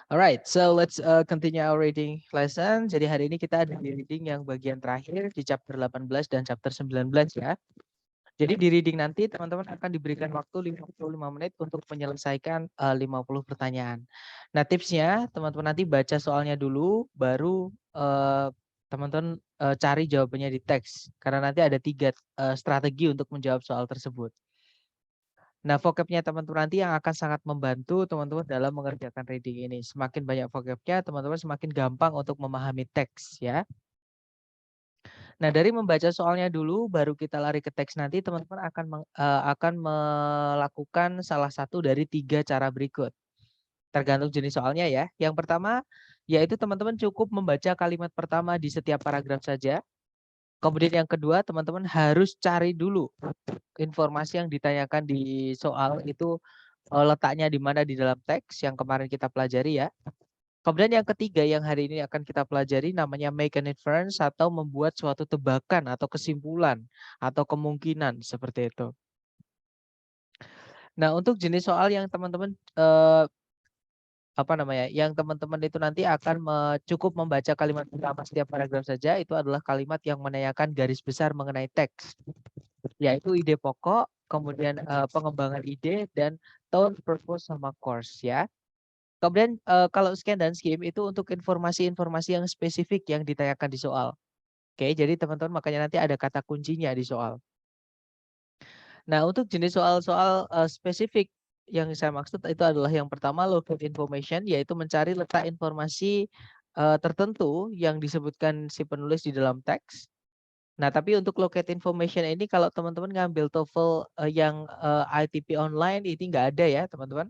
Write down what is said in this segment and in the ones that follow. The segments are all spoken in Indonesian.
Alright, so let's continue our reading lesson. Jadi hari ini kita ada di reading yang bagian terakhir di chapter 18 dan chapter 19 ya. Jadi di reading nanti teman-teman akan diberikan waktu 55 menit untuk menyelesaikan 50 pertanyaan. Nah, tipsnya teman-teman nanti baca soalnya dulu, baru teman-teman cari jawabannya di teks. Karena nanti ada 3 strategi untuk menjawab soal tersebut. Nah, vocabnya teman-teman nanti yang akan sangat membantu teman-teman dalam mengerjakan reading ini. Semakin banyak vocabnya, teman-teman semakin gampang untuk memahami teks ya. Nah, dari membaca soalnya dulu, baru kita lari ke teks nanti, teman-teman akan melakukan salah satu dari 3 cara berikut. Tergantung jenis soalnya ya. Yang pertama, yaitu teman-teman cukup membaca kalimat pertama di setiap paragraf saja. Kemudian yang kedua, teman-teman harus cari dulu informasi yang ditanyakan di soal itu letaknya di mana di dalam teks yang kemarin kita pelajari ya. Kemudian yang ketiga yang hari ini akan kita pelajari namanya make an inference atau membuat suatu tebakan atau kesimpulan atau kemungkinan seperti itu. Nah, untuk jenis soal yang teman-teman yang teman-teman itu nanti akan cukup membaca kalimat pertama setiap paragraf saja, itu adalah kalimat yang menanyakan garis besar mengenai teks, yaitu ide pokok, kemudian pengembangan ide dan tone, purpose sama course ya. Kemudian kalau scan dan skim itu untuk informasi-informasi yang spesifik yang ditanyakan di soal. Oke, jadi teman-teman makanya nanti ada kata kuncinya di soal. Nah, untuk jenis soal-soal spesifik yang saya maksud itu adalah yang pertama locate information, yaitu mencari letak informasi tertentu yang disebutkan si penulis di dalam teks. Nah, tapi untuk locate information ini kalau teman-teman ngambil TOEFL yang ITP online ini nggak ada ya, teman-teman.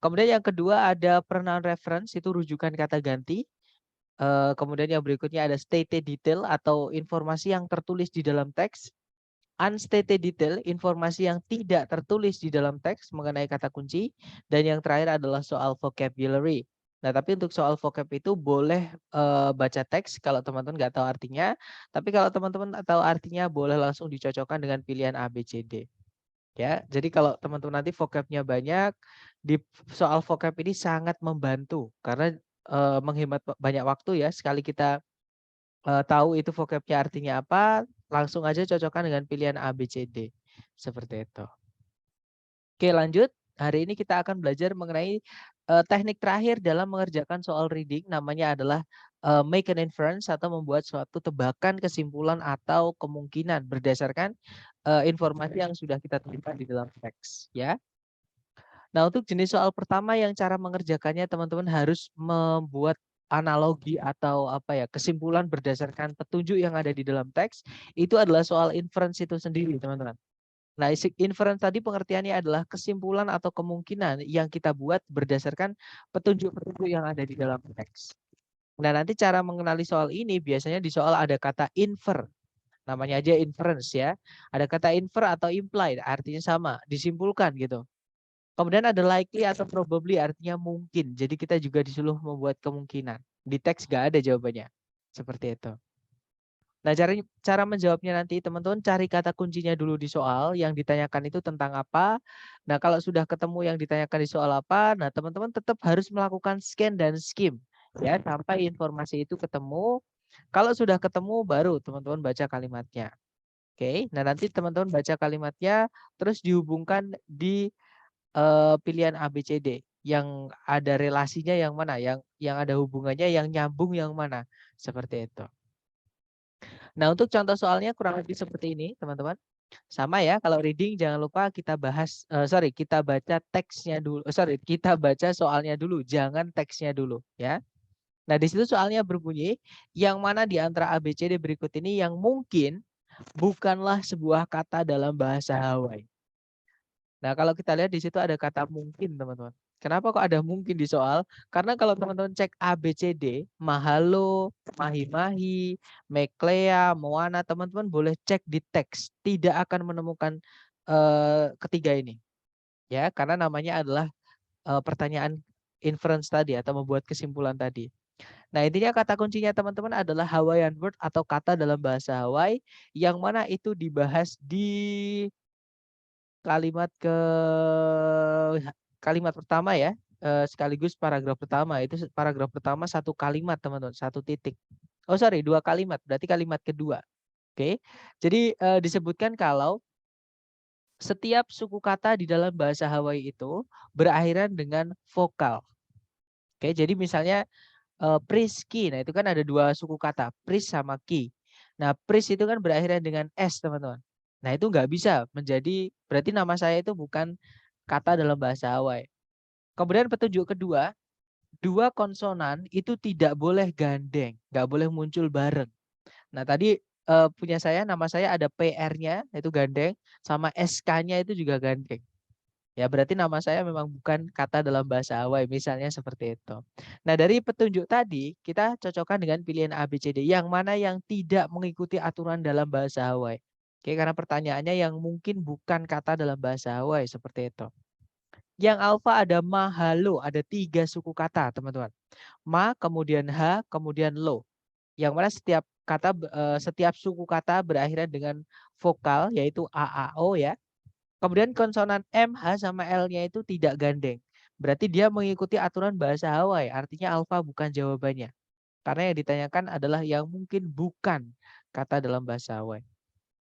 Kemudian yang kedua ada pronoun reference, itu rujukan kata ganti. Kemudian yang berikutnya ada stated detail atau informasi yang tertulis di dalam teks. Unstated detail, informasi yang tidak tertulis di dalam teks mengenai kata kunci. Dan yang terakhir adalah soal vocabulary. Nah, tapi untuk soal vocab itu boleh baca teks kalau teman-teman nggak tahu artinya. Tapi kalau teman-teman tahu artinya boleh langsung dicocokkan dengan pilihan A, B, C, D. Ya, jadi kalau teman-teman nanti vocabnya banyak, di soal vocab ini sangat membantu karena menghemat banyak waktu ya. Sekali kita tahu itu vocabnya artinya apa, langsung aja cocokkan dengan pilihan A, B, C, D. Seperti itu. Oke, lanjut. Hari ini kita akan belajar mengenai teknik terakhir dalam mengerjakan soal reading, namanya adalah make an inference atau membuat suatu tebakan, kesimpulan atau kemungkinan berdasarkan informasi yang sudah kita temukan di dalam teks ya. Nah, untuk jenis soal pertama yang cara mengerjakannya teman-teman harus membuat analogi atau kesimpulan berdasarkan petunjuk yang ada di dalam teks, itu adalah soal inference itu sendiri, teman-teman. Nah, inference tadi pengertiannya adalah kesimpulan atau kemungkinan yang kita buat berdasarkan petunjuk-petunjuk yang ada di dalam teks. Nah, nanti cara mengenali soal ini biasanya di soal ada kata infer. Namanya aja inference ya. Ada kata infer atau implied, artinya sama, disimpulkan gitu. Kemudian ada likely atau probably, artinya mungkin. Jadi kita juga disuruh membuat kemungkinan. Di teks nggak ada jawabannya. Seperti itu. Nah, cara menjawabnya nanti teman-teman cari kata kuncinya dulu di soal yang ditanyakan itu tentang apa. Nah, kalau sudah ketemu yang ditanyakan di soal apa, nah teman-teman tetap harus melakukan scan dan skim ya sampai informasi itu ketemu. Kalau sudah ketemu baru teman-teman baca kalimatnya. Oke. Nah, nanti teman-teman baca kalimatnya terus dihubungkan di pilihan A, B, C, D. Yang ada relasinya yang mana, yang ada hubungannya, yang nyambung yang mana. Seperti itu. Nah, untuk contoh soalnya kurang lebih seperti ini, teman-teman. Sama ya, kalau reading jangan lupa kita kita baca teksnya dulu. Kita baca soalnya dulu, jangan teksnya dulu ya. Nah, di situ soalnya berbunyi, yang mana di antara A, B, C, D berikut ini yang mungkin bukanlah sebuah kata dalam bahasa Hawaii. Nah, kalau kita lihat di situ ada kata mungkin, teman-teman. Kenapa kok ada mungkin di soal? Karena kalau teman-teman cek A, B, C, D, mahalo, mahi-mahi, meklea, moana, teman-teman boleh cek di teks. Tidak akan menemukan ketiga ini. Ya, karena namanya adalah pertanyaan inference tadi atau membuat kesimpulan tadi. Nah, intinya kata kuncinya teman-teman adalah Hawaiian word atau kata dalam bahasa Hawaii yang mana itu dibahas di kalimat kalimat pertama ya. sekaligus paragraf pertama. Itu paragraf pertama satu kalimat teman-teman, satu titik. Oh sorry, 2 kalimat, berarti kalimat kedua. Oke, jadi disebutkan kalau setiap suku kata di dalam bahasa Hawaii itu berakhiran dengan vokal. Oke, jadi misalnya Priski, nah itu kan ada 2 suku kata, pris sama ki. Nah, pris itu kan berakhiran dengan s, teman-teman. Nah, itu nggak bisa menjadi, berarti nama saya itu bukan kata dalam bahasa Hawaii. Kemudian petunjuk kedua, 2 konsonan itu tidak boleh gandeng, nggak boleh muncul bareng. Nah, tadi punya saya, nama saya ada PR-nya, itu gandeng, sama SK-nya itu juga gandeng. Ya, berarti nama saya memang bukan kata dalam bahasa Hawaii, misalnya seperti itu. Nah, dari petunjuk tadi, kita cocokkan dengan pilihan A, B, C, D. Yang mana yang tidak mengikuti aturan dalam bahasa Hawaii. Oke, karena pertanyaannya yang mungkin bukan kata dalam bahasa Hawaii, seperti itu. Yang alfa ada mahalo, ada 3 suku kata, teman-teman. Ma, kemudian H, kemudian lo. Yang mana setiap suku kata berakhiran dengan vokal, yaitu A, A, O ya. Kemudian konsonan M, H, sama L-nya itu tidak gandeng. Berarti dia mengikuti aturan bahasa Hawaii. Artinya alfa bukan jawabannya. Karena yang ditanyakan adalah yang mungkin bukan kata dalam bahasa Hawaii.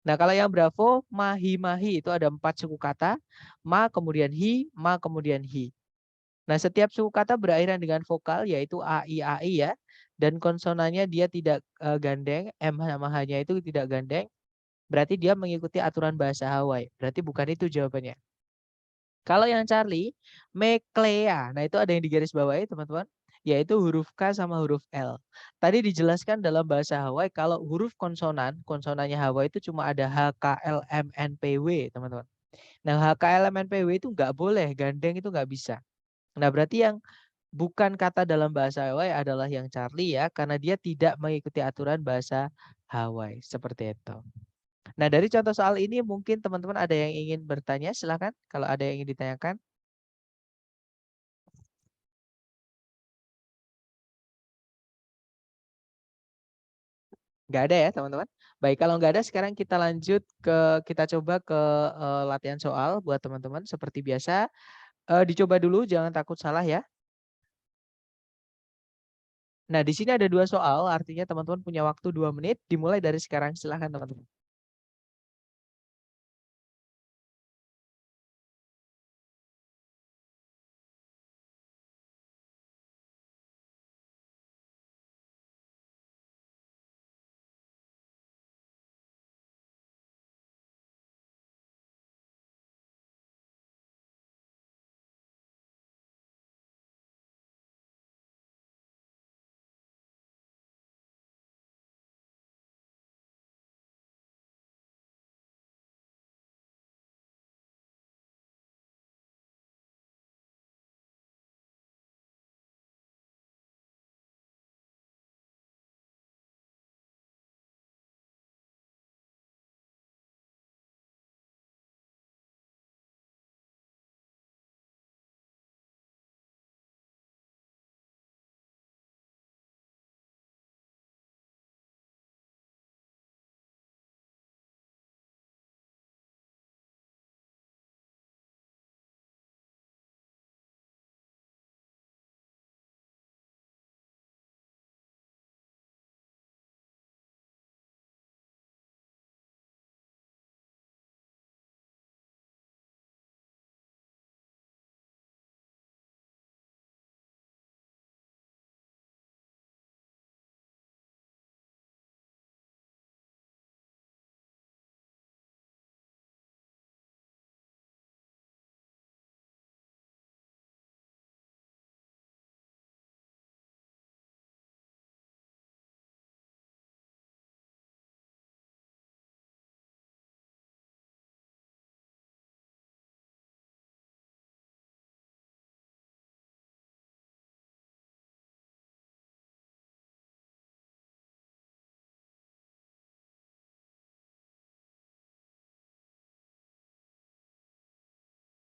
Nah, kalau yang bravo, mahi-mahi itu ada 4 suku kata. Ma, kemudian hi, ma, kemudian hi. Nah, setiap suku kata berakhiran dengan vokal, yaitu A, I, A, I ya. Dan konsonannya dia tidak gandeng. M sama H-nya itu tidak gandeng. Berarti dia mengikuti aturan bahasa Hawaii. Berarti bukan itu jawabannya. Kalau yang Charlie, Meklea. Nah, itu ada yang di garis bawahi, teman-teman. Yaitu huruf K sama huruf L. Tadi dijelaskan dalam bahasa Hawaii kalau huruf konsonan, konsonannya Hawaii itu cuma ada H, K, L, M, N, P, W, teman-teman. Nah, H, K, L, M, N, P, W itu nggak boleh, gandeng itu nggak bisa. Nah, berarti yang bukan kata dalam bahasa Hawaii adalah yang Charlie ya, karena dia tidak mengikuti aturan bahasa Hawaii. Seperti itu. Nah, dari contoh soal ini mungkin teman-teman ada yang ingin bertanya, silakan kalau ada yang ingin ditanyakan. Nggak ada ya teman-teman. Baik, kalau nggak ada sekarang kita coba ke latihan soal buat teman-teman seperti biasa. Dicoba dulu, jangan takut salah ya. Nah, di sini ada 2 soal, artinya teman-teman punya waktu 2 menit. Dimulai dari sekarang, silakan teman-teman.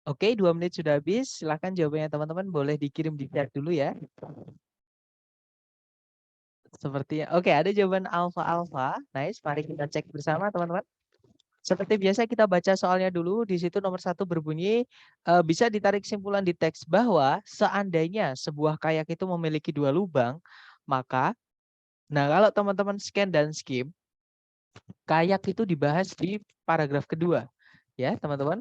Oke, 2 menit sudah habis. Silakan jawabannya teman-teman boleh dikirim di chat dulu ya. Sepertinya. Oke, ada jawaban alfa-alfa. Nice, mari kita cek bersama teman-teman. Seperti biasa kita baca soalnya dulu, di situ nomor 1 berbunyi, bisa ditarik kesimpulan di teks bahwa seandainya sebuah kayak itu memiliki 2 lubang, maka nah kalau teman-teman scan dan skim, kayak itu dibahas di paragraf kedua, ya teman-teman.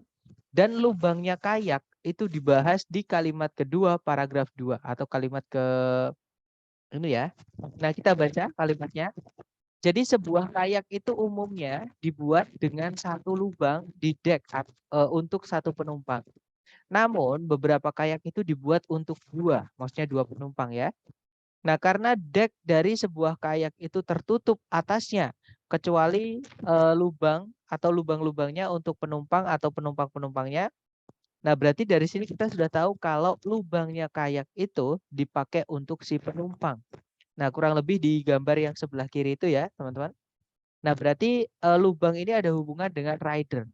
Dan lubangnya kayak itu dibahas di kalimat kedua paragraf 2 atau kalimat ke ini ya. Nah, kita baca kalimatnya. Jadi sebuah kayak itu umumnya dibuat dengan satu lubang di dek untuk satu penumpang. Namun beberapa kayak itu dibuat untuk dua, maksudnya dua penumpang ya. Nah, karena dek dari sebuah kayak itu tertutup atasnya, kecuali lubang atau lubang-lubangnya untuk penumpang atau penumpang-penumpangnya. Nah, berarti dari sini kita sudah tahu kalau lubangnya kayak itu dipakai untuk si penumpang. Nah, kurang lebih di gambar yang sebelah kiri itu ya, teman-teman. Nah, berarti lubang ini ada hubungan dengan rider.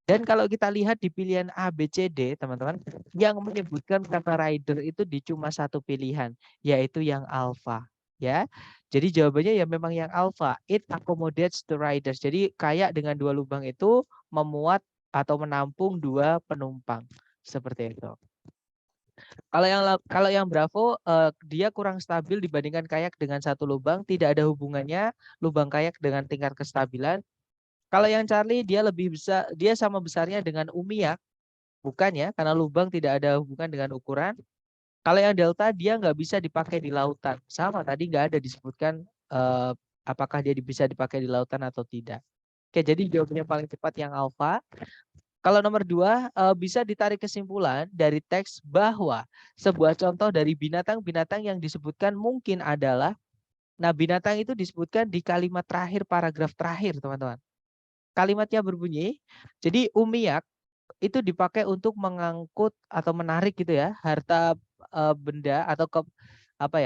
Dan kalau kita lihat di pilihan A, B, C, D, teman-teman, yang menyebutkan kata rider itu di cuma satu pilihan, yaitu yang alpha. Ya, jadi jawabannya ya memang yang alpha. It accommodates the riders. Jadi kayak dengan dua lubang itu memuat atau menampung dua penumpang. Seperti itu. Kalau yang Bravo dia kurang stabil dibandingkan kayak dengan satu lubang, tidak ada hubungannya lubang kayak dengan tingkat kestabilan. Kalau yang Charlie dia lebih besar, dia sama besarnya dengan Umiak, bukan ya, karena lubang tidak ada hubungan dengan ukuran. Kalau yang Delta dia nggak bisa dipakai di lautan, sama tadi nggak ada disebutkan apakah dia bisa dipakai di lautan atau tidak. Oke, jadi jawabannya paling cepat yang Alpha. Kalau nomor 2, bisa ditarik kesimpulan dari teks bahwa sebuah contoh dari binatang-binatang yang disebutkan mungkin adalah, nah binatang itu disebutkan di kalimat terakhir paragraf terakhir teman-teman. Kalimatnya berbunyi, jadi umiak itu dipakai untuk mengangkut atau menarik gitu ya, harta benda atau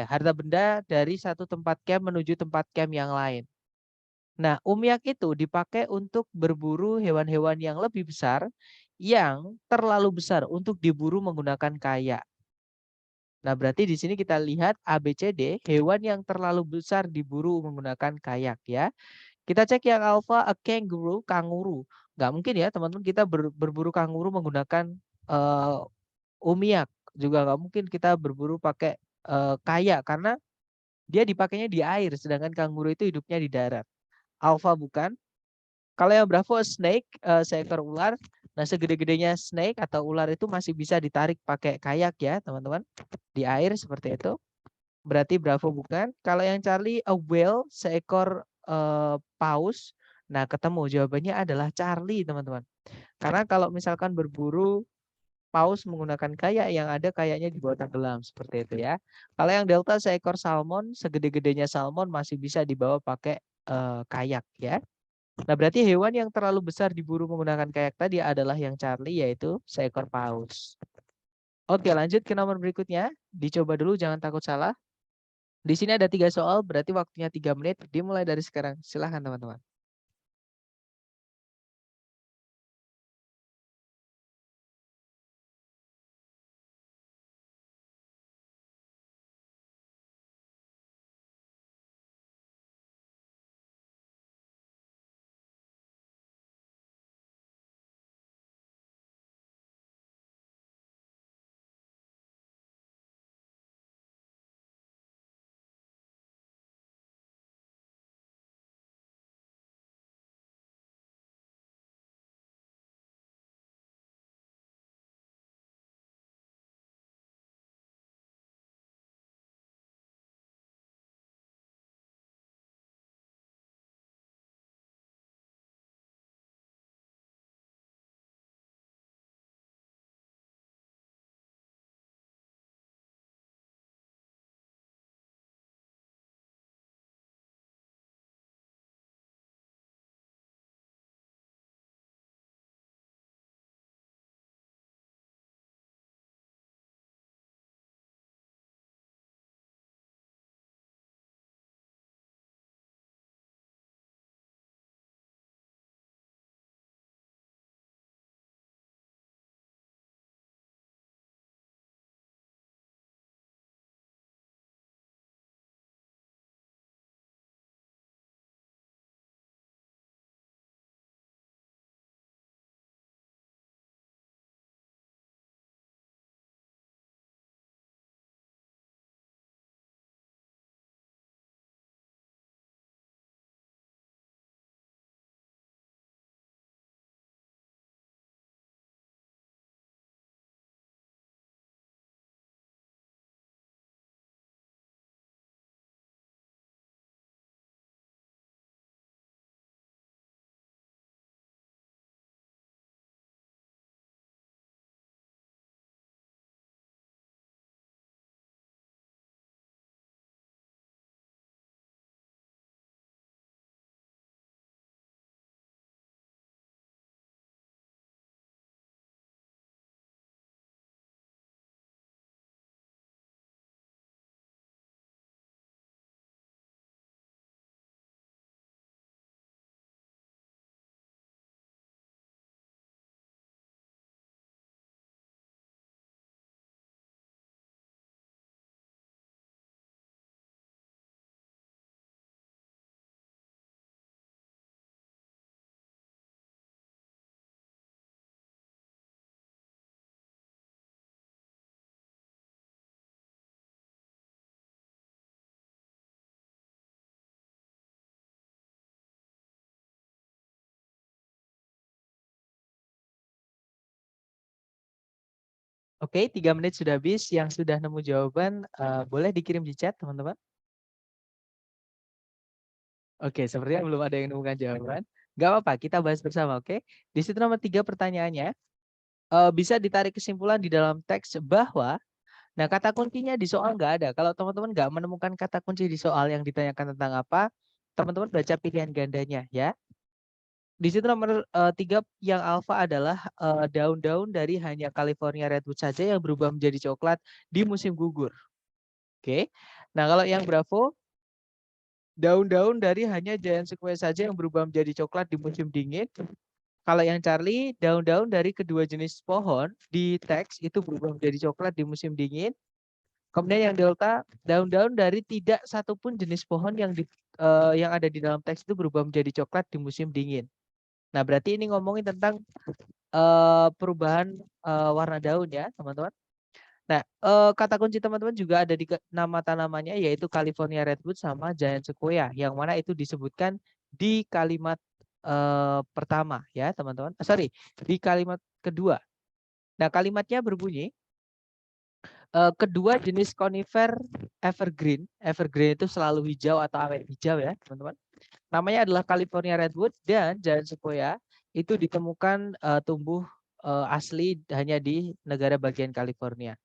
harta benda dari satu tempat camp menuju tempat camp yang lain. Nah, umiak itu dipakai untuk berburu hewan-hewan yang lebih besar yang terlalu besar untuk diburu menggunakan kayak. Nah, berarti di sini kita lihat A, B, C, D, hewan yang terlalu besar diburu menggunakan kayak ya. Kita cek yang alpha, a kangaroo, kanguru. Nggak mungkin ya teman-teman kita berburu kanguru menggunakan umiak. Juga nggak mungkin kita berburu pakai kayak karena dia dipakainya di air, sedangkan kanguru itu hidupnya di darat. Alpha bukan. Kalau yang Bravo snake, seekor ular. Nah, segede-gedenya snake atau ular itu masih bisa ditarik pakai kayak ya, teman-teman. Di air seperti itu. Berarti Bravo bukan. Kalau yang Charlie, a whale, seekor paus. Nah, ketemu jawabannya adalah Charlie, teman-teman. Karena kalau misalkan berburu paus menggunakan kayak yang ada kayaknya dibawa tenggelam seperti itu ya. Kalau yang Delta seekor salmon, segede-gedenya salmon masih bisa dibawa pakai kayak ya. Nah, berarti hewan yang terlalu besar diburu menggunakan kayak tadi adalah yang Charlie, yaitu seekor paus. Oke, lanjut ke nomor berikutnya. Dicoba dulu, jangan takut salah. Di sini ada 3 soal, berarti waktunya 3 menit. Dimulai dari sekarang. Silahkan teman-teman. Oke, 3 menit sudah habis. Yang sudah nemu jawaban boleh dikirim di chat, teman-teman. Oke, sepertinya belum ada yang nemukan jawaban. Nggak apa-apa, kita bahas bersama, oke? Di situ nomor 3 pertanyaannya, bisa ditarik kesimpulan di dalam teks bahwa, nah kata kuncinya di soal nggak ada. Kalau teman-teman nggak menemukan kata kunci di soal yang ditanyakan tentang apa, teman-teman baca pilihan gandanya ya. Di situ nomor 3 yang alfa adalah daun-daun dari hanya California Redwood saja yang berubah menjadi coklat di musim gugur. Oke. Nah, kalau yang Bravo, daun-daun dari hanya Giant Sequoia saja yang berubah menjadi coklat di musim dingin. Kalau yang Charlie, daun-daun dari kedua jenis pohon di teks itu berubah menjadi coklat di musim dingin. Kemudian yang Delta, daun-daun dari tidak satupun jenis pohon yang ada di dalam teks itu berubah menjadi coklat di musim dingin. Nah, berarti ini ngomongin tentang perubahan warna daun ya, teman-teman. Nah, kata kunci teman-teman juga ada di nama tanamannya yaitu California Redwood sama Giant Sequoia, yang mana itu disebutkan di kalimat pertama ya, teman-teman. Sorry, di kalimat kedua. Nah, kalimatnya berbunyi, kedua jenis conifer evergreen. Evergreen itu selalu hijau atau awet hijau ya, teman-teman. Namanya adalah California Redwood dan Giant Sequoia itu ditemukan tumbuh asli hanya di negara bagian California.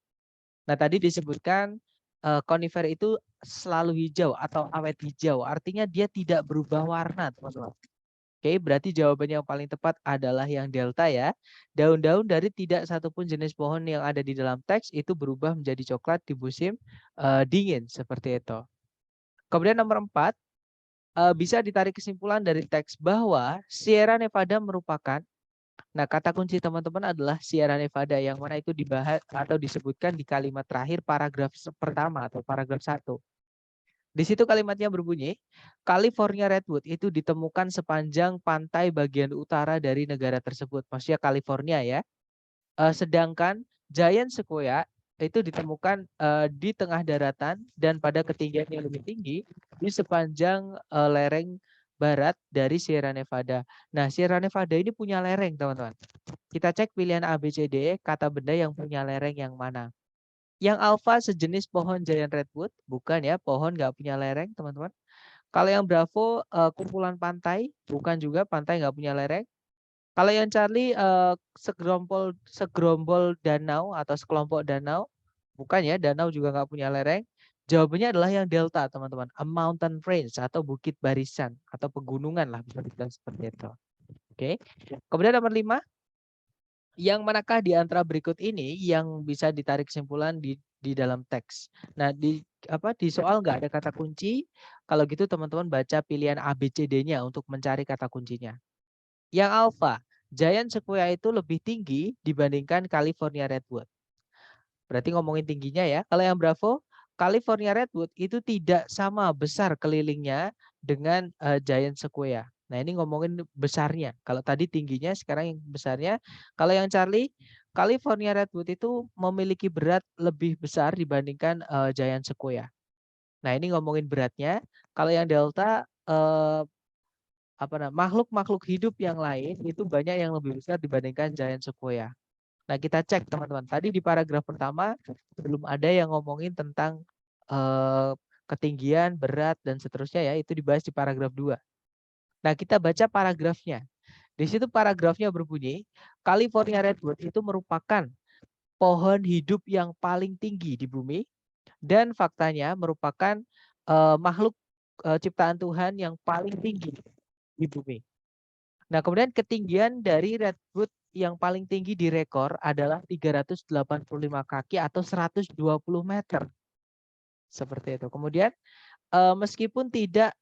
Nah, tadi disebutkan conifer itu selalu hijau atau awet hijau. Artinya dia tidak berubah warna, teman-teman. Oke, berarti jawabannya yang paling tepat adalah yang delta ya. Daun-daun dari tidak satupun jenis pohon yang ada di dalam teks itu berubah menjadi coklat di musim dingin, seperti itu. Kemudian nomor 4, bisa ditarik kesimpulan dari teks bahwa Sierra Nevada merupakan, nah kata kunci teman-teman adalah Sierra Nevada yang mana itu dibahas atau disebutkan di kalimat terakhir paragraf pertama atau paragraf 1. Di situ kalimatnya berbunyi, California Redwood itu ditemukan sepanjang pantai bagian utara dari negara tersebut. Maksudnya California ya. Sedangkan Giant Sequoia itu ditemukan di tengah daratan dan pada ketinggian yang lebih tinggi di sepanjang lereng barat dari Sierra Nevada. Nah, Sierra Nevada ini punya lereng, teman-teman. Kita cek pilihan A, B, C, D, kata benda yang punya lereng yang mana. Yang alfa sejenis pohon Giant Redwood, bukan ya, pohon nggak punya lereng, teman-teman. Kalau yang Bravo kumpulan pantai, bukan juga, pantai nggak punya lereng. Kalau yang Charlie segerombol danau atau sekelompok danau, bukan ya, danau juga nggak punya lereng. Jawabannya adalah yang delta, teman-teman, a mountain range atau bukit barisan atau pegunungan lah, bisa dibilang seperti itu. Oke. Kemudian nomor 5, yang manakah di antara berikut ini yang bisa ditarik kesimpulan di dalam teks? Nah, di soal nggak ada kata kunci. Kalau gitu teman-teman baca pilihan A, B, C, D-nya untuk mencari kata kuncinya. Yang alfa, Giant Sequoia itu lebih tinggi dibandingkan California Redwood. Berarti ngomongin tingginya ya. Kalau yang Bravo, California Redwood itu tidak sama besar kelilingnya dengan Giant Sequoia. Nah, ini ngomongin besarnya. Kalau tadi tingginya, sekarang yang besarnya. Kalau yang Charlie, California Redwood itu memiliki berat lebih besar dibandingkan Giant Sequoia. Nah, ini ngomongin beratnya. Kalau yang Delta, makhluk-makhluk hidup yang lain itu banyak yang lebih besar dibandingkan Giant Sequoia. Nah, kita cek teman-teman. Tadi di paragraf pertama belum ada yang ngomongin tentang ketinggian, berat, dan seterusnya ya. Itu dibahas di paragraf 2. Nah, kita baca paragrafnya. Di situ paragrafnya berbunyi, California Redwood itu merupakan pohon hidup yang paling tinggi di bumi dan faktanya merupakan makhluk ciptaan Tuhan yang paling tinggi di bumi. Nah, kemudian ketinggian dari Redwood yang paling tinggi di rekor adalah 385 kaki atau 120 meter. Seperti itu. Kemudian meskipun tidak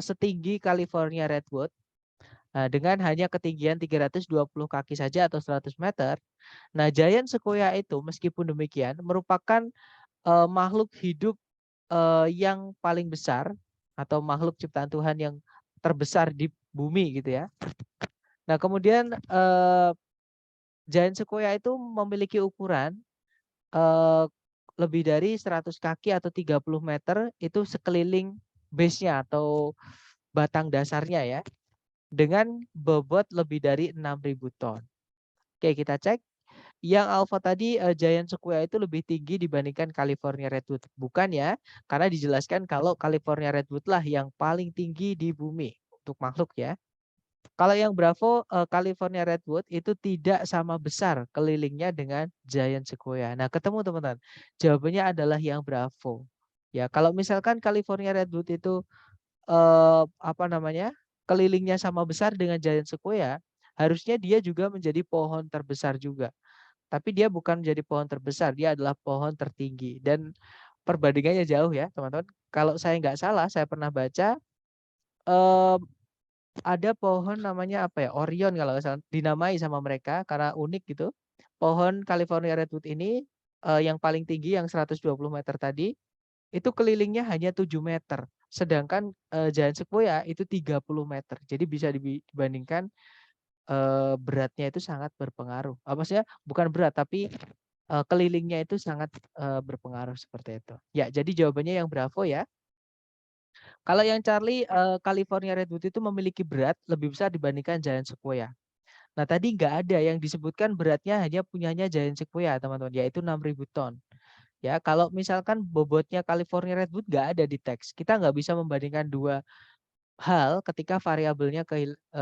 setinggi California Redwood, dengan hanya ketinggian 320 kaki saja atau 100 meter, nah Giant Sequoia itu meskipun demikian merupakan makhluk hidup yang paling besar atau makhluk ciptaan Tuhan yang terbesar di bumi gitu ya. Nah, kemudian Giant Sequoia itu memiliki ukuran lebih dari 100 kaki atau 30 meter itu sekeliling base-nya atau batang dasarnya ya. Dengan bobot lebih dari 6.000 ton. Oke, kita cek. Yang alfa tadi, Giant Sequoia itu lebih tinggi dibandingkan California Redwood. Bukan ya, karena dijelaskan kalau California Redwood lah yang paling tinggi di bumi untuk makhluk ya. Kalau yang Bravo, California Redwood itu tidak sama besar kelilingnya dengan Giant Sequoia. Nah, ketemu teman-teman. Jawabannya adalah yang Bravo. Ya, kalau misalkan California Redwood itu apa namanya, kelilingnya sama besar dengan Giant Sequoia, harusnya dia juga menjadi pohon terbesar juga. Tapi dia bukan menjadi pohon terbesar, dia adalah pohon tertinggi dan perbandingannya jauh ya teman-teman. Kalau saya nggak salah, saya pernah baca eh, ada pohon namanya apa ya, Orion kalau nggak salah, dinamai sama mereka karena unik gitu. Pohon California Redwood ini yang paling tinggi yang 120 meter tadi itu kelilingnya hanya 7 meter. Sedangkan Giant Sequoia itu 30 meter. Jadi bisa dibandingkan beratnya itu sangat berpengaruh. Maksudnya bukan berat tapi kelilingnya itu sangat berpengaruh seperti itu. Ya, jadi jawabannya yang Bravo ya. Kalau yang Charlie California Redwood itu memiliki berat lebih besar dibandingkan Giant Sequoia. Nah, tadi nggak ada yang disebutkan beratnya hanya punyanya Giant Sequoia, teman-teman, yaitu 6.000 ton. Ya, kalau misalkan bobotnya California Redwood nggak ada di teks, kita nggak bisa membandingkan dua hal ketika variabelnya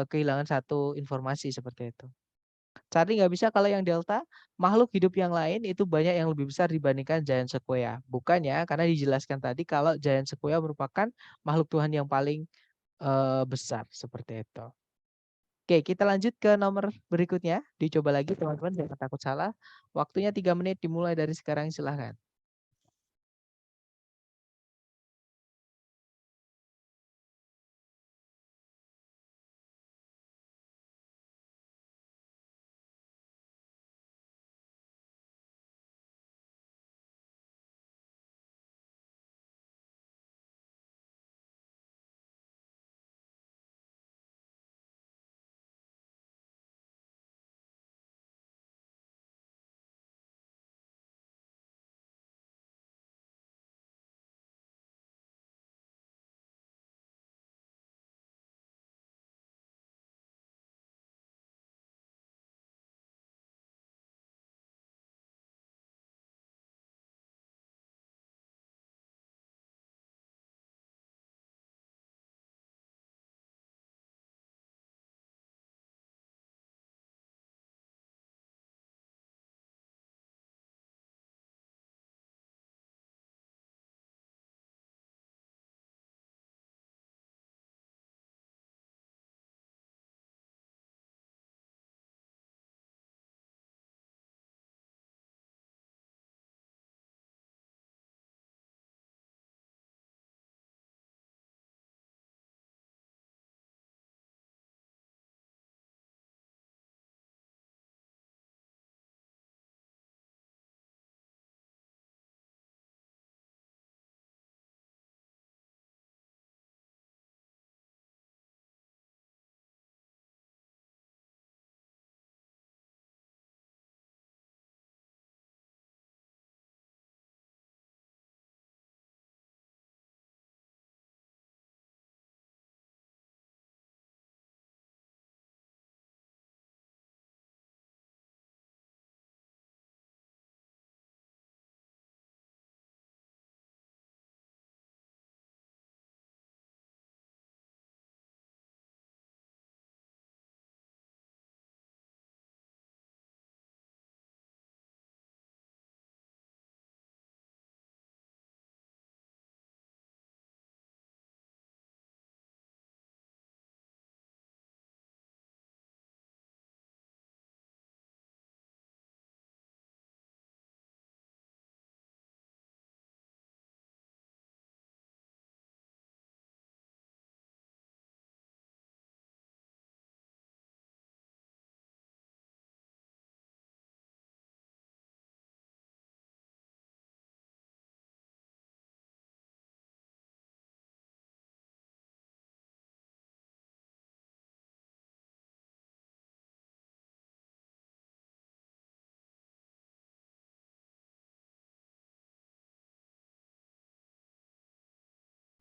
kehilangan satu informasi seperti itu. Charlie nggak bisa kalau yang delta, makhluk hidup yang lain itu banyak yang lebih besar dibandingkan Giant Sequoia. Bukan ya, karena dijelaskan tadi kalau Giant Sequoia merupakan makhluk Tuhan yang paling besar seperti itu. Oke, kita lanjut ke nomor berikutnya. Dicoba lagi teman-teman, jangan takut salah. Waktunya 3 menit dimulai dari sekarang, silahkan.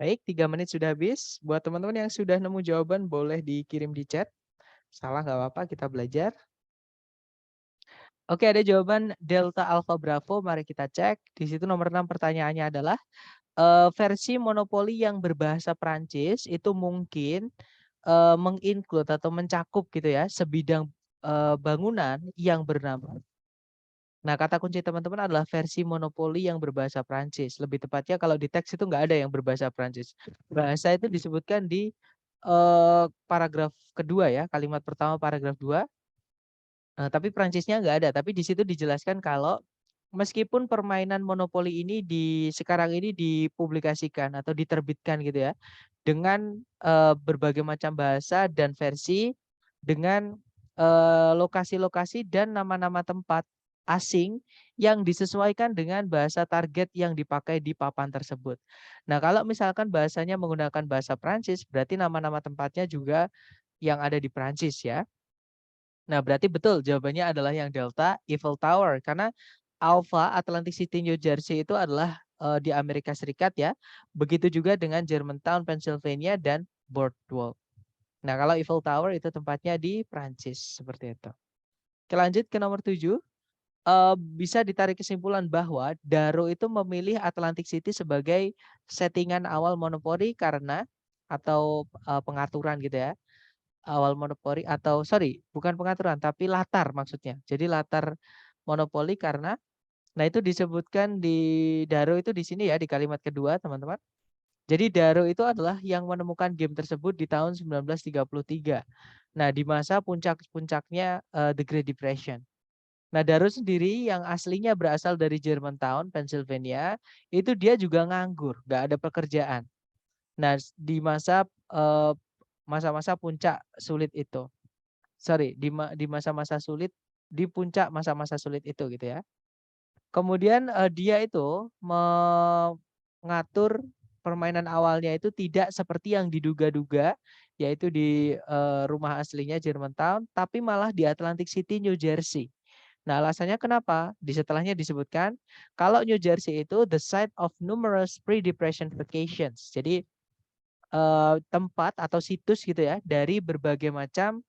Baik, 3 menit sudah habis. Buat teman-teman yang sudah nemu jawaban boleh dikirim di chat. Salah nggak apa-apa, kita belajar. Oke, ada jawaban Delta Alpha Bravo, mari kita cek. Di situ nomor 6 pertanyaannya adalah, versi monopoli yang berbahasa Prancis itu mungkin, meng-include atau mencakup gitu ya, sebidang, bangunan yang bernama. Nah, kata kunci teman-teman adalah versi monopoli yang berbahasa Prancis. Lebih tepatnya kalau di teks itu nggak ada yang berbahasa Prancis. Bahasa itu disebutkan di, paragraf kedua ya, kalimat pertama paragraf 2. Tapi Prancisnya nggak ada, tapi di situ dijelaskan kalau meskipun permainan monopoli ini sekarang ini dipublikasikan atau diterbitkan gitu ya, dengan, berbagai macam bahasa dan versi, dengan, lokasi-lokasi dan nama-nama tempat asing yang disesuaikan dengan bahasa target yang dipakai di papan tersebut. Nah, kalau misalkan bahasanya menggunakan bahasa Prancis, berarti nama-nama tempatnya juga yang ada di Prancis ya. Nah, berarti betul jawabannya adalah yang Delta, Eiffel Tower. Karena Alpha, Atlantic City, New Jersey itu adalah, di Amerika Serikat ya. Begitu juga dengan Germantown, Pennsylvania, dan Boardwalk. Nah, kalau Eiffel Tower itu tempatnya di Prancis, seperti itu. Oke, lanjut ke nomor 7. Bisa ditarik kesimpulan bahwa Daro itu memilih Atlantic City sebagai settingan awal monopoli karena atau, pengaturan gitu ya. Awal monopoli atau sorry, bukan pengaturan, tapi latar maksudnya. Jadi latar monopoli karena nah itu disebutkan di Daro itu di sini ya, di kalimat kedua, teman-teman. Jadi Daro itu adalah yang menemukan game tersebut di tahun 1933. Nah, di masa puncak-puncaknya, The Great Depression. Nah, Daro sendiri yang aslinya berasal dari Germantown, Pennsylvania, itu dia juga nganggur, nggak ada pekerjaan. Nah, di masa, masa-masa puncak sulit itu. Sorry, di masa-masa sulit, di puncak masa-masa sulit itu gitu ya. Kemudian, dia itu mengatur permainan awalnya itu tidak seperti yang diduga-duga, yaitu di, rumah aslinya Germantown, tapi malah di Atlantic City, New Jersey. Nah, alasannya kenapa? Di setelahnya disebutkan, kalau New Jersey itu the site of numerous pre-depression vacations. Jadi, tempat atau situs gitu ya, dari berbagai macam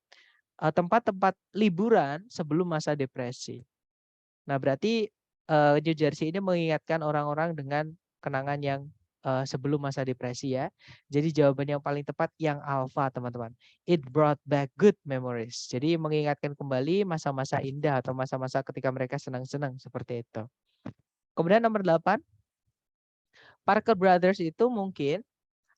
tempat-tempat liburan sebelum masa depresi. Nah, berarti, New Jersey ini mengingatkan orang-orang dengan kenangan yang, sebelum masa depresi ya. Jadi jawaban yang paling tepat yang alfa, teman-teman. It brought back good memories. Jadi mengingatkan kembali masa-masa indah atau masa-masa ketika mereka senang-senang, seperti itu. Kemudian nomor 8, Parker Brothers itu mungkin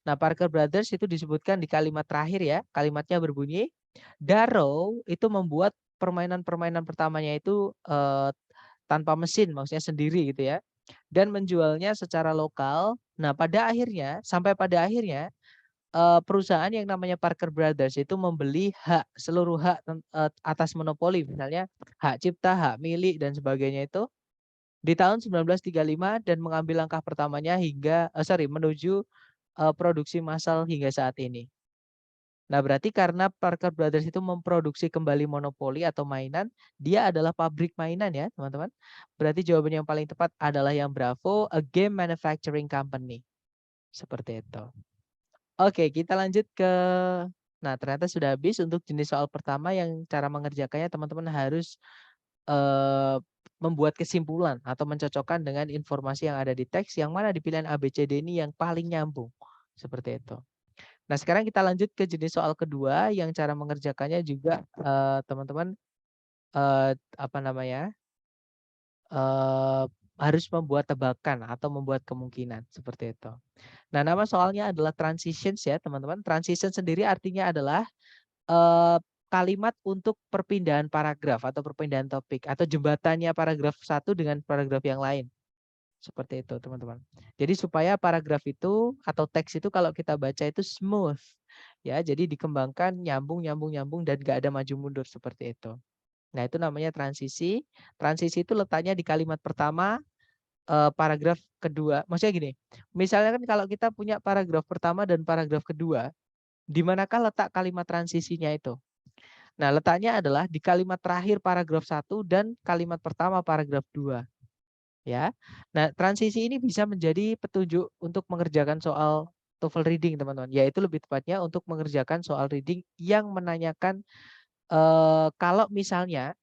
Parker Brothers itu disebutkan di kalimat terakhir ya, kalimatnya berbunyi, Darrow itu membuat permainan-permainan pertamanya itu, tanpa mesin, maksudnya sendiri gitu ya, dan menjualnya secara lokal. Nah, sampai pada akhirnya, perusahaan yang namanya Parker Brothers itu membeli seluruh hak atas monopoli, misalnya hak cipta, hak milik, dan sebagainya itu di tahun 1935 dan mengambil langkah pertamanya menuju, produksi massal hingga saat ini. Nah, berarti karena Parker Brothers itu memproduksi kembali monopoli atau mainan, dia adalah pabrik mainan ya, teman-teman. Berarti jawaban yang paling tepat adalah yang Bravo, a game manufacturing company. Seperti itu. Oke, kita lanjut ke ternyata sudah habis untuk jenis soal pertama yang cara mengerjakannya teman-teman harus, eee, membuat kesimpulan atau mencocokkan dengan informasi yang ada di teks yang mana di pilihan A, B, C, D ini yang paling nyambung. Seperti itu. Nah, sekarang kita lanjut ke jenis soal kedua yang cara mengerjakannya juga, teman-teman, apa namanya, eee, harus membuat tebakan atau membuat kemungkinan, seperti itu. Nah, nama soalnya adalah transitions ya, teman-teman. Transition sendiri artinya adalah, kalimat untuk perpindahan paragraf atau perpindahan topik atau jembatannya paragraf satu dengan paragraf yang lain. Seperti itu, teman-teman. Jadi supaya paragraf itu atau teks itu kalau kita baca itu smooth. Ya, jadi dikembangkan nyambung nyambung nyambung dan gak ada maju mundur seperti itu. Nah, itu namanya transisi. Transisi itu letaknya di kalimat pertama, paragraf kedua. Maksudnya gini, misalnya kan kalau kita punya paragraf pertama dan paragraf kedua, di manakah letak kalimat transisinya itu? Nah, letaknya adalah di kalimat terakhir paragraf satu dan kalimat pertama paragraf 2. Ya. Nah, transisi ini bisa menjadi petunjuk untuk mengerjakan soal TOEFL reading, teman-teman. Yaitu lebih tepatnya untuk mengerjakan soal reading yang menanyakan, kalau misalnya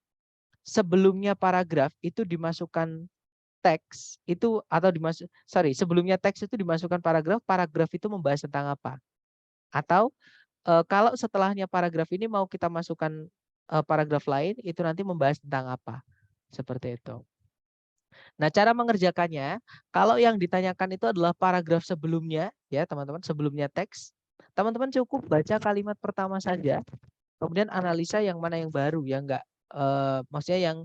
sebelumnya paragraf itu dimasukkan teks itu atau sebelumnya teks itu dimasukkan paragraf, paragraf itu membahas tentang apa? Atau kalau setelahnya paragraf ini mau kita masukkan paragraf lain itu nanti membahas tentang apa? Seperti itu. Nah, cara mengerjakannya, kalau yang ditanyakan itu adalah paragraf sebelumnya, ya teman-teman, sebelumnya teks, teman-teman cukup baca kalimat pertama saja, kemudian analisa yang mana yang baru, yang enggak, maksudnya yang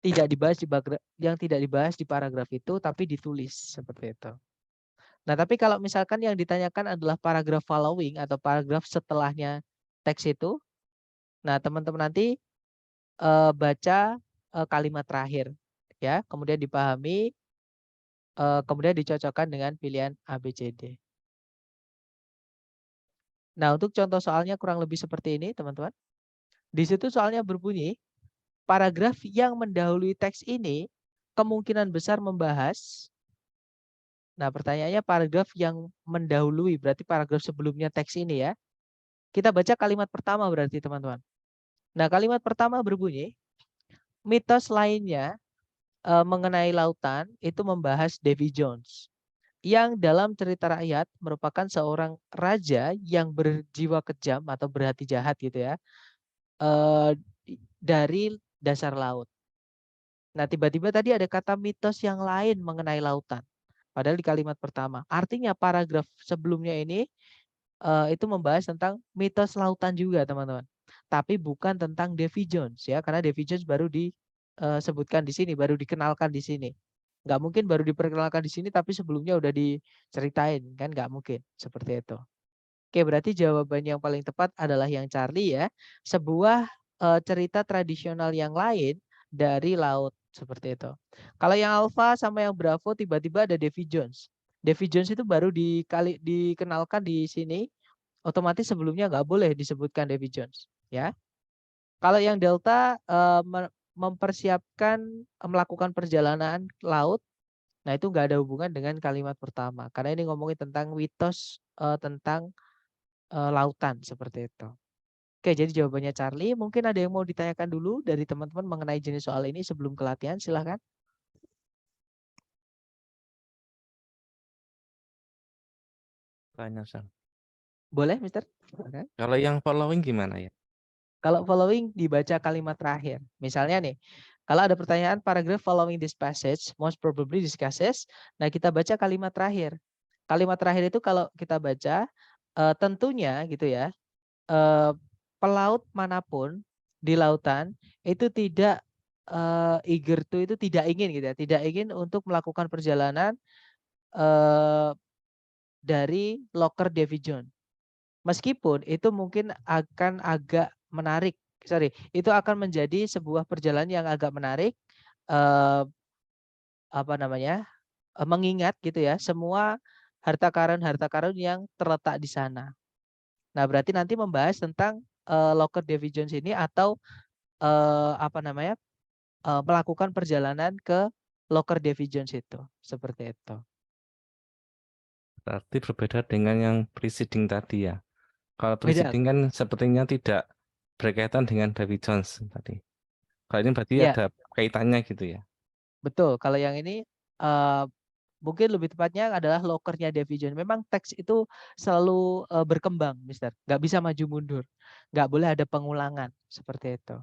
tidak dibahas di paragraf itu, tapi ditulis seperti itu. Nah, tapi kalau misalkan yang ditanyakan adalah paragraf following atau paragraf setelahnya teks itu, nah teman-teman nanti baca kalimat terakhir, ya, kemudian dipahami. Kemudian dicocokkan dengan pilihan A, B, C, D. Nah, untuk contoh soalnya kurang lebih seperti ini, teman-teman. Di situ soalnya berbunyi, paragraf yang mendahului teks ini kemungkinan besar membahas. Nah, pertanyaannya paragraf yang mendahului, berarti paragraf sebelumnya teks ini ya. Kita baca kalimat pertama berarti, teman-teman. Nah, kalimat pertama berbunyi, mitos lainnya mengenai lautan itu membahas Davy Jones, yang dalam cerita rakyat merupakan seorang raja yang berjiwa kejam atau berhati jahat gitu ya, dari dasar laut. Nah, tiba-tiba tadi ada kata mitos yang lain mengenai lautan. Padahal di kalimat pertama. Artinya paragraf sebelumnya ini itu membahas tentang mitos lautan juga, teman-teman. Tapi bukan tentang Davy Jones ya, karena Davy Jones baru disebutkan di sini, baru dikenalkan di sini. Nggak mungkin baru diperkenalkan di sini tapi sebelumnya udah diceritain, kan nggak mungkin seperti itu. Oke, berarti jawaban yang paling tepat adalah yang Charlie ya. Sebuah cerita tradisional yang lain dari laut seperti itu. Kalau yang Alpha sama yang Bravo tiba-tiba ada Davy Jones. Davy Jones itu baru dikenalkan di sini, otomatis sebelumnya nggak boleh disebutkan Davy Jones ya. Kalau yang Delta mempersiapkan melakukan perjalanan laut, nah itu nggak ada hubungan dengan kalimat pertama karena ini ngomongin tentang mitos tentang lautan seperti itu. Oke, jadi jawabannya Charlie. Mungkin ada yang mau ditanyakan dulu dari teman-teman mengenai jenis soal ini sebelum ke latihan, silahkan. Tanya, Sam. Boleh, Mister? Oke. Kalau yang following gimana ya? Kalau following dibaca kalimat terakhir. Misalnya nih, kalau ada pertanyaan paragraph following this passage, most probably discusses, nah kita baca kalimat terakhir. Kalimat terakhir itu kalau kita baca, tentunya gitu ya, pelaut manapun di lautan itu tidak eager to itu tidak ingin gitu ya, tidak ingin untuk melakukan perjalanan dari loker Davy Jones. Meskipun itu mungkin akan agak menarik, itu akan menjadi sebuah perjalanan yang agak menarik, mengingat gitu ya semua harta karun yang terletak di sana. Nah, berarti nanti membahas tentang loker Davy Jones ini atau melakukan perjalanan ke loker Davy Jones itu, seperti itu. Berarti berbeda dengan yang preceding tadi ya. Kalau Beda. preceding kan sepertinya tidak berkaitan dengan Davy Jones tadi. Kalau ini berarti Ya, ada kaitannya gitu ya. betul. Kalau yang ini mungkin lebih tepatnya adalah lokernya Davy Jones. Memang teks itu selalu berkembang, Mister. Nggak bisa maju mundur. Nggak boleh ada pengulangan seperti itu.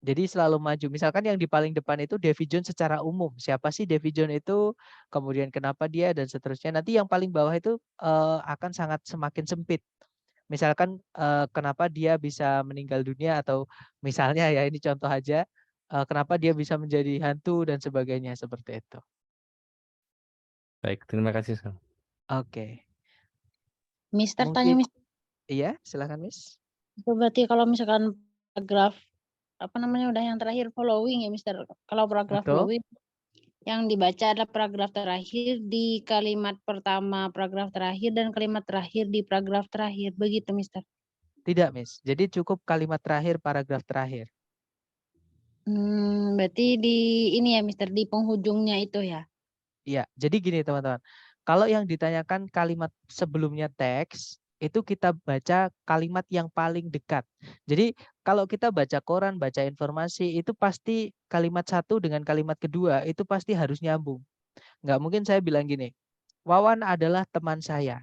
Jadi selalu maju. Misalkan yang di paling depan itu Davy Jones secara umum. Siapa sih Davy Jones itu? Kemudian kenapa dia dan seterusnya. Nanti yang paling bawah itu akan sangat semakin sempit. Misalkan kenapa dia bisa meninggal dunia atau misalnya ya ini contoh aja kenapa dia bisa menjadi hantu dan sebagainya seperti itu. Baik, terima kasih, Sam. Oke. Mister tanya, Mungkin Mister. iya, silakan Miss. Itu berarti kalau misalkan paragraf udah yang terakhir following ya, Mister. Kalau paragraf Betul. following yang dibaca adalah paragraf terakhir di kalimat pertama, paragraf terakhir dan kalimat terakhir di paragraf terakhir. Begitu, Mister. Tidak, Miss. Jadi cukup kalimat terakhir, paragraf terakhir. Berarti di ini ya, Mister, di penghujungnya itu ya. Iya, jadi gini teman-teman. Kalau yang ditanyakan kalimat sebelumnya teks, itu kita baca kalimat yang paling dekat. Jadi kalau kita baca koran, baca informasi itu pasti kalimat satu dengan kalimat kedua itu pasti harus nyambung. Nggak mungkin saya bilang gini, Wawan adalah teman saya.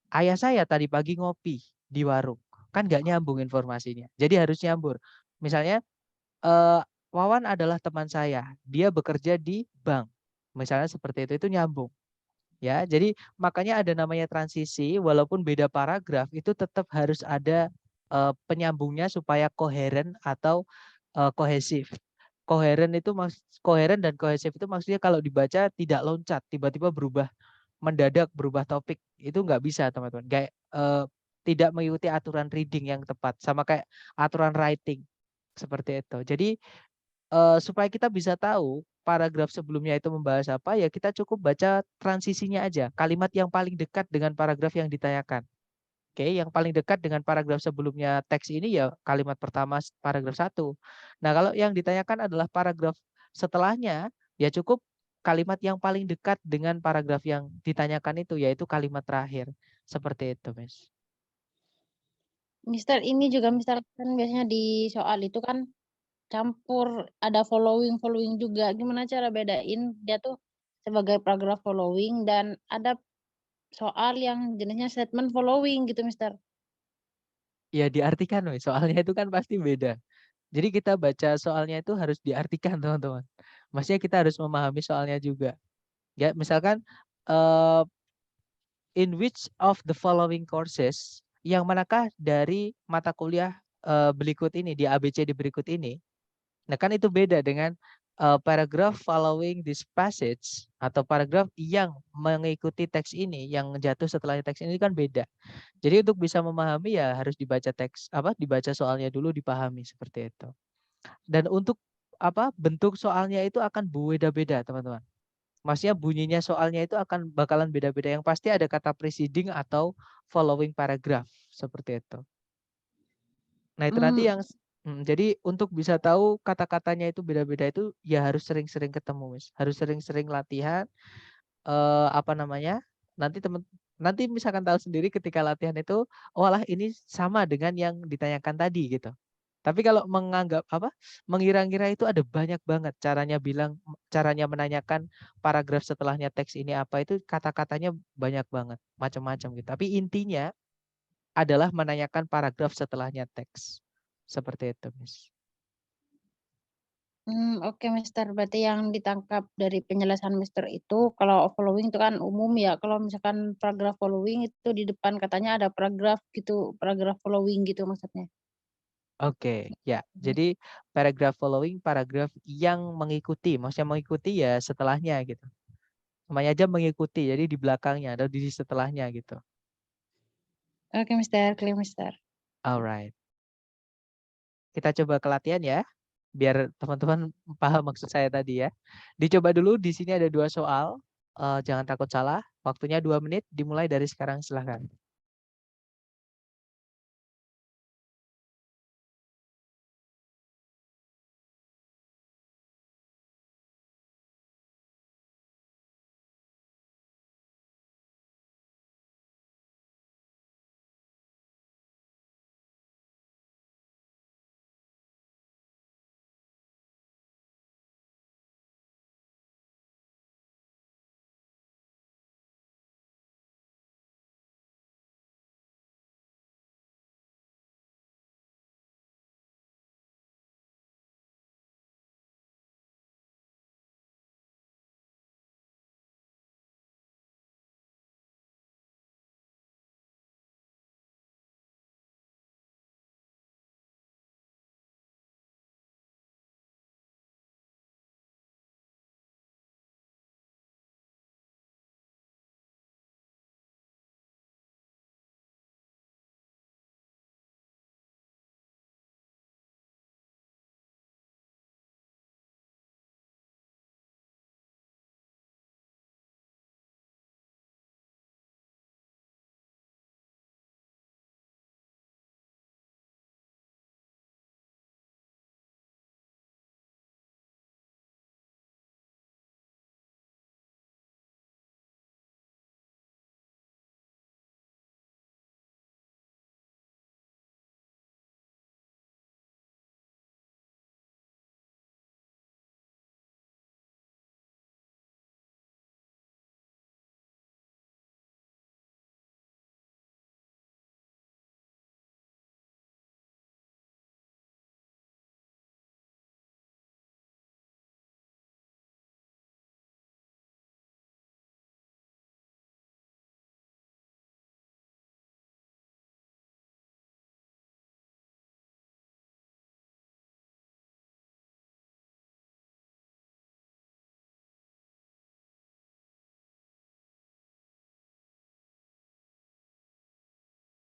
Ayah saya tadi pagi ngopi di warung. Kan nggak nyambung informasinya. Jadi harus nyambur. Misalnya, Wawan adalah teman saya. Dia bekerja di bank. Misalnya seperti itu nyambung. Ya, jadi makanya ada namanya transisi, walaupun beda paragraf itu tetap harus ada penyambungnya supaya koheren atau kohesif. Koheren dan kohesif itu maksudnya kalau dibaca tidak loncat, tiba-tiba mendadak berubah topik. Itu nggak bisa, teman-teman. Kayak tidak mengikuti aturan reading yang tepat, sama kayak aturan writing seperti itu. Jadi supaya kita bisa tahu paragraf sebelumnya itu membahas apa, ya kita cukup baca transisinya aja, kalimat yang paling dekat dengan paragraf yang ditanyakan. Oke, yang paling dekat dengan paragraf sebelumnya teks ini ya kalimat pertama paragraf 1. Nah, kalau yang ditanyakan adalah paragraf setelahnya, ya cukup kalimat yang paling dekat dengan paragraf yang ditanyakan itu, yaitu kalimat terakhir. Seperti itu, Miss. Mister, ini juga Mister kan biasanya di soal itu kan campur ada following juga. Gimana cara bedain dia tuh sebagai paragraf following dan ada soal yang jenisnya statement following gitu, Mister? Ya diartikan, Miss. Soalnya itu kan pasti beda. Jadi kita baca soalnya itu harus diartikan, teman-teman. Maksudnya kita harus memahami soalnya juga. Ya, misalkan eh, in which of the following courses, yang manakah dari mata kuliah berikut ini, di ABCD berikut ini. Nah, kan itu beda dengan paragraph following this passage atau paragraf yang mengikuti teks ini, yang jatuh setelah teks ini kan beda. Jadi untuk bisa memahami ya harus dibaca dibaca soalnya dulu, dipahami seperti itu. Dan untuk bentuk soalnya itu akan beda-beda, teman-teman. Maksudnya bunyinya soalnya itu akan bakalan beda-beda. Yang pasti ada kata preceding atau following paragraph seperti itu. Nah, itu nanti yang jadi untuk bisa tahu kata-katanya itu beda-beda itu ya harus sering-sering ketemu, Miss. Harus sering-sering latihan nanti misalkan tahu sendiri ketika latihan itu, oh alah ini sama dengan yang ditanyakan tadi gitu. Tapi kalau mengira-ngira itu ada banyak banget caranya menanyakan paragraf setelahnya teks ini apa, itu kata-katanya banyak banget, macam-macam gitu. Tapi intinya adalah menanyakan paragraf setelahnya teks. Seperti itu, Miss. Oke, Mister. Berarti yang ditangkap dari penjelasan Mister itu kalau following itu kan umum ya. Kalau misalkan paragraf following itu di depan katanya ada paragraf gitu, paragraf following gitu maksudnya. Oke, ya. Jadi paragraf following, paragraf yang mengikuti. Maksudnya mengikuti ya setelahnya gitu. Namanya aja mengikuti, jadi di belakangnya atau di setelahnya gitu. Oke, Mister. Clear, Mister. Alright. Kita coba ke latihan ya, biar teman-teman paham maksud saya tadi ya. Dicoba dulu, di sini ada 2 soal. Jangan takut salah. Waktunya 2 menit, dimulai dari sekarang, silahkan.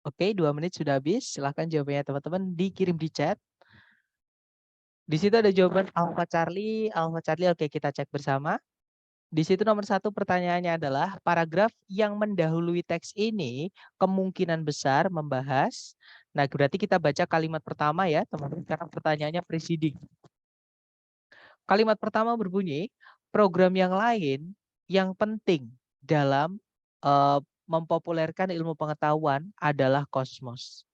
Oke, 2 menit sudah habis. Silahkan jawabannya teman-teman dikirim di chat. Di situ ada jawaban Alpha Charlie, oke kita cek bersama. Di situ nomor 1 pertanyaannya adalah paragraf yang mendahului teks ini kemungkinan besar membahas. Nah, berarti kita baca kalimat pertama ya, teman-teman, karena pertanyaannya preceding. Kalimat pertama berbunyi, program yang lain yang penting dalam mempopulerkan ilmu pengetahuan adalah Kosmos.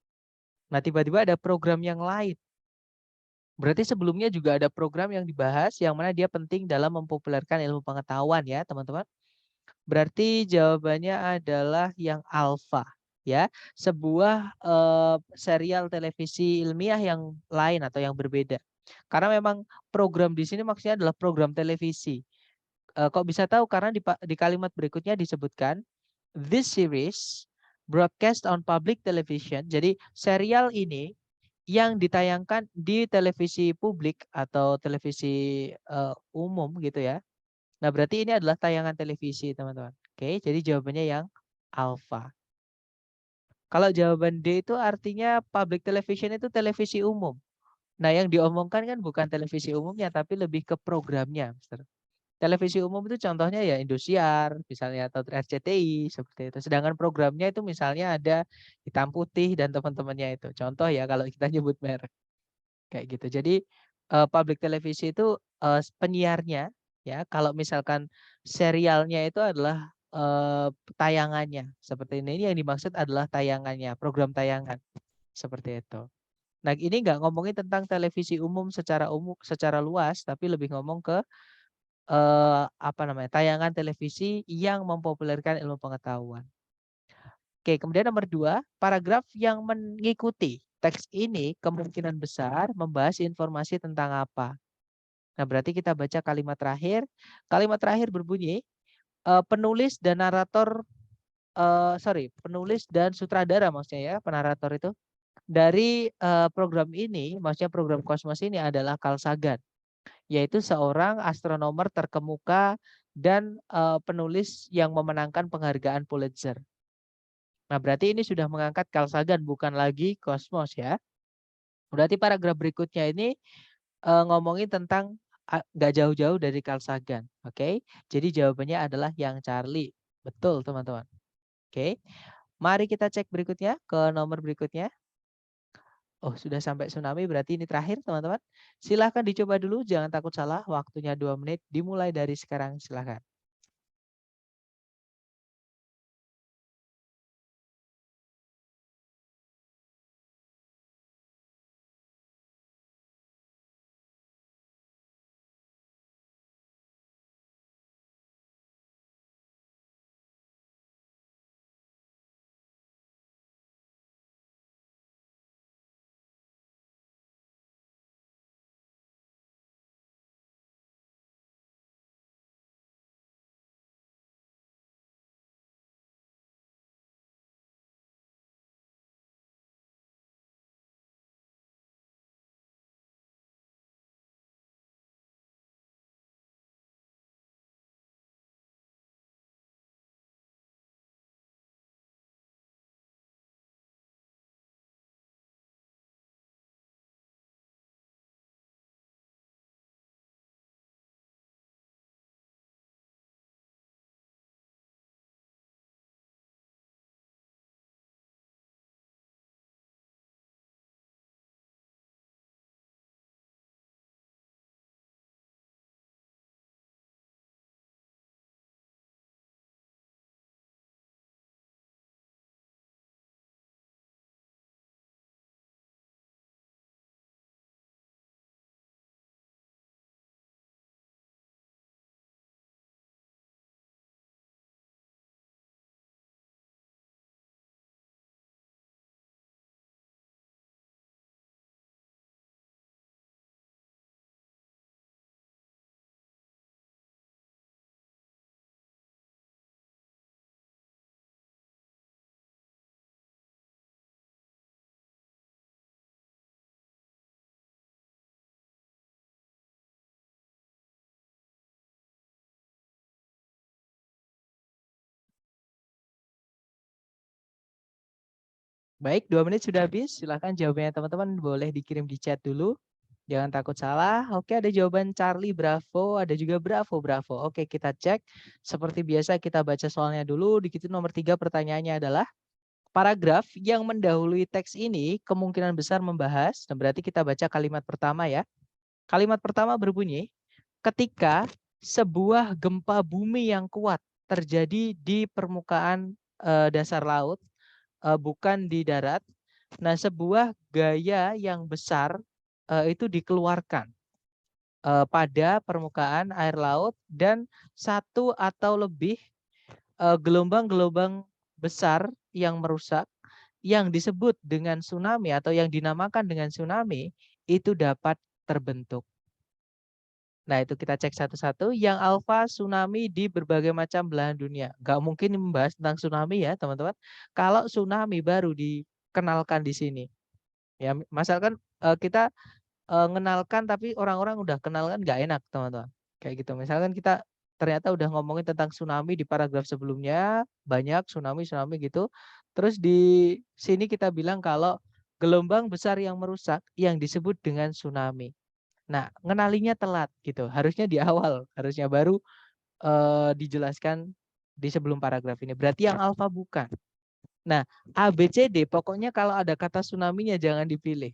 Nah, tiba-tiba ada program yang lain. Berarti sebelumnya juga ada program yang dibahas yang mana dia penting dalam mempopulerkan ilmu pengetahuan ya, teman-teman. Berarti jawabannya adalah yang alfa ya, sebuah serial televisi ilmiah yang lain atau yang berbeda. Karena memang program di sini maksudnya adalah program televisi. Kok bisa tahu? Karena di kalimat berikutnya disebutkan this series broadcast on public television. Jadi serial ini yang ditayangkan di televisi publik atau televisi umum gitu ya. Nah, berarti ini adalah tayangan televisi, teman-teman. Oke, jadi jawabannya yang alfa. Kalau jawaban D itu artinya public television itu televisi umum. Nah, yang diomongkan kan bukan televisi umumnya, tapi lebih ke programnya, Mister. Televisi umum itu contohnya ya Indosiar, misalnya, atau RCTI, seperti itu. Sedangkan programnya itu misalnya ada Hitam Putih dan teman-temannya itu. Contoh ya kalau kita nyebut merek. Kayak gitu. Jadi public televisi itu penyiarnya ya, kalau misalkan serialnya itu adalah tayangannya seperti ini. Ini yang dimaksud adalah tayangannya, program tayangan seperti itu. Nah, ini nggak ngomongin tentang televisi umum secara luas, tapi lebih ngomong ke apa namanya, tayangan televisi yang mempopulerkan ilmu pengetahuan. Oke, kemudian nomor 2, paragraf yang mengikuti teks ini kemungkinan besar membahas informasi tentang apa. Nah, berarti kita baca kalimat terakhir. Kalimat terakhir berbunyi, penulis dan narator, penulis dan sutradara maksudnya ya, penarator itu, dari program ini, maksudnya program Kosmos ini adalah Carl Sagan, yaitu seorang astronomer terkemuka dan penulis yang memenangkan penghargaan Pulitzer. Nah, berarti ini sudah mengangkat Carl Sagan, bukan lagi Kosmos ya. Berarti paragraf berikutnya ini ngomongin tentang nggak jauh-jauh dari Carl Sagan. Oke, jadi jawabannya adalah yang Charlie. Betul, teman-teman. Oke, mari kita cek berikutnya ke nomor berikutnya. Oh, sudah sampai tsunami, berarti ini terakhir, teman-teman. Silahkan dicoba dulu, jangan takut salah. Waktunya 2 menit, dimulai dari sekarang, silahkan. Baik, 2 menit sudah habis. Silakan jawabannya teman-teman boleh dikirim di chat dulu. Jangan takut salah. Oke, ada jawaban Charlie Bravo, ada juga Bravo Bravo. Oke, kita cek. Seperti biasa kita baca soalnya dulu. Di situ nomor 3 pertanyaannya adalah paragraf yang mendahului teks ini kemungkinan besar membahas. Nah, berarti kita baca kalimat pertama ya. Kalimat pertama berbunyi, ketika sebuah gempa bumi yang kuat terjadi di permukaan dasar laut, bukan di darat. Nah, sebuah gaya yang besar itu dikeluarkan pada permukaan air laut dan satu atau lebih gelombang-gelombang besar yang merusak yang disebut dengan tsunami atau yang dinamakan dengan tsunami itu dapat terbentuk. Nah, itu kita cek satu-satu. Yang alfa tsunami di berbagai macam belahan dunia. Nggak mungkin membahas tentang tsunami ya, teman-teman. Kalau tsunami baru dikenalkan di sini. Ya, misalkan kita ngenalkan tapi orang-orang udah kenal kan nggak enak, teman-teman. Kayak gitu. Misalkan kita ternyata udah ngomongin tentang tsunami di paragraf sebelumnya, banyak tsunami gitu. Terus di sini kita bilang kalau gelombang besar yang merusak yang disebut dengan tsunami. Nah, ngenalinya telat gitu. Harusnya di awal, harusnya baru dijelaskan di sebelum paragraf ini. Berarti yang alfa bukan. Nah, A, B, C, D pokoknya kalau ada kata tsunami-nya jangan dipilih.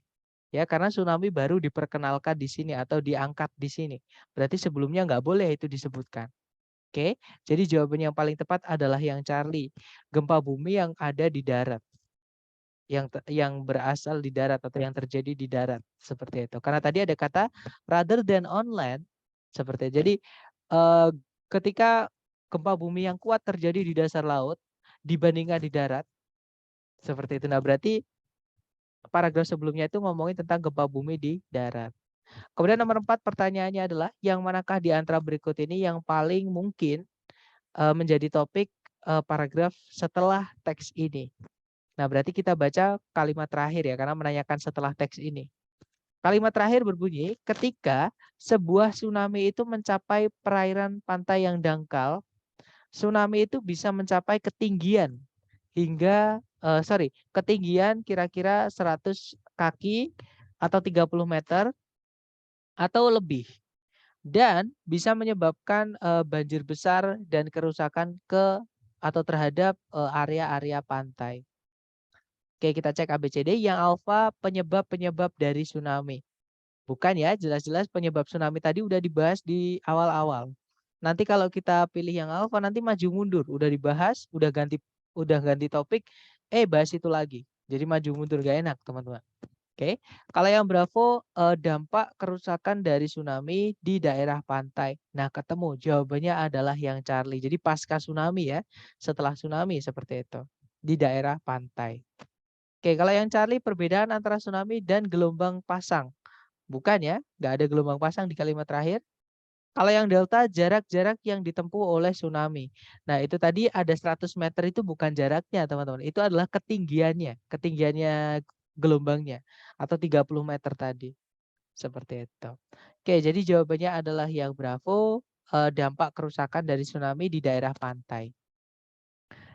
Ya, karena tsunami baru diperkenalkan di sini atau diangkat di sini. Berarti sebelumnya nggak boleh itu disebutkan. Oke, jadi jawaban yang paling tepat adalah yang Charlie. Gempa bumi yang ada di darat. Yang berasal di darat atau yang terjadi di darat seperti itu. Karena tadi ada kata rather than on land seperti itu. Jadi ketika gempa bumi yang kuat terjadi di dasar laut dibandingkan di darat seperti itu. Nah, berarti paragraf sebelumnya itu ngomongin tentang gempa bumi di darat. Kemudian nomor 4 pertanyaannya adalah yang manakah di antara berikut ini yang paling mungkin menjadi topik paragraf setelah teks ini. Nah, berarti kita baca kalimat terakhir ya, karena menanyakan setelah teks ini. Kalimat terakhir berbunyi, ketika sebuah tsunami itu mencapai perairan pantai yang dangkal, tsunami itu bisa mencapai ketinggian hingga, ketinggian kira-kira 100 kaki atau 30 meter atau lebih. Dan bisa menyebabkan banjir besar dan kerusakan atau terhadap area-area pantai. Oke, kita cek ABCD. Yang alfa penyebab-penyebab dari tsunami. Bukan ya, jelas-jelas penyebab tsunami tadi udah dibahas di awal-awal. Nanti kalau kita pilih yang alfa nanti maju mundur, udah dibahas, udah ganti topik, bahas itu lagi. Jadi maju mundur gak enak, teman-teman. Oke. Kalau yang Bravo dampak kerusakan dari tsunami di daerah pantai. Nah, ketemu jawabannya adalah yang Charlie. Jadi pasca tsunami ya, setelah tsunami seperti itu di daerah pantai. Oke, kalau yang Charlie perbedaan antara tsunami dan gelombang pasang. Bukan ya, nggak ada gelombang pasang di kalimat terakhir. Kalau yang delta jarak-jarak yang ditempuh oleh tsunami. Nah, itu tadi ada 100 meter itu bukan jaraknya, teman-teman. Itu adalah ketinggiannya gelombangnya atau 30 meter tadi. Seperti itu. Oke, jadi jawabannya adalah yang Bravo, dampak kerusakan dari tsunami di daerah pantai.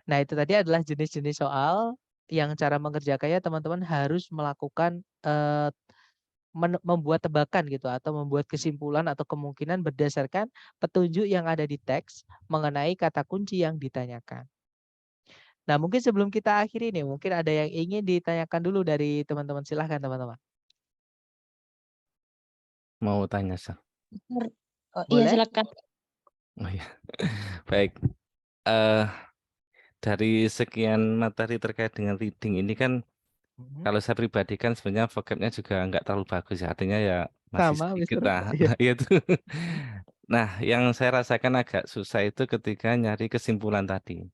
Nah, itu tadi adalah jenis-jenis soal yang cara mengerjakannya teman-teman harus melakukan membuat tebakan gitu atau membuat kesimpulan atau kemungkinan berdasarkan petunjuk yang ada di teks mengenai kata kunci yang ditanyakan. Nah, mungkin sebelum kita akhiri nih, mungkin ada yang ingin ditanyakan dulu dari teman-teman. Silahkan teman-teman. Mau tanya, Sir. Iya, Boleh? silakan. Oh ya, baik. Dari sekian materi terkait dengan reading ini kan, kalau saya pribadi kan sebenarnya vocabnya juga nggak terlalu bagus ya, artinya ya masih Sama, sedikit Mister. lah. Iya. Itu. Nah, yang saya rasakan agak susah itu ketika nyari kesimpulan tadi.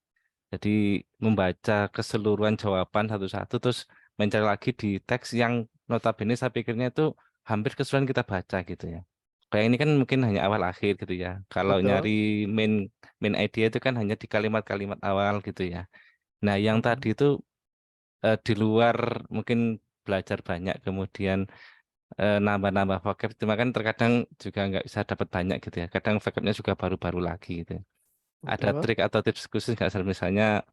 Jadi membaca keseluruhan jawaban satu-satu terus mencari lagi di teks yang notabene saya pikirnya itu hampir keseluruhan kita baca gitu ya. Kayak ini kan mungkin hanya awal akhir gitu ya. Kalau Betul. nyari main idea itu kan hanya di kalimat-kalimat awal gitu ya. Nah, yang tadi itu di luar mungkin belajar banyak kemudian nambah-nambah vocab, cuma kan terkadang juga nggak bisa dapat banyak gitu ya. Kadang vocabnya juga baru-baru lagi gitu. Ada Betul. trik atau tips khusus nggak, misalnya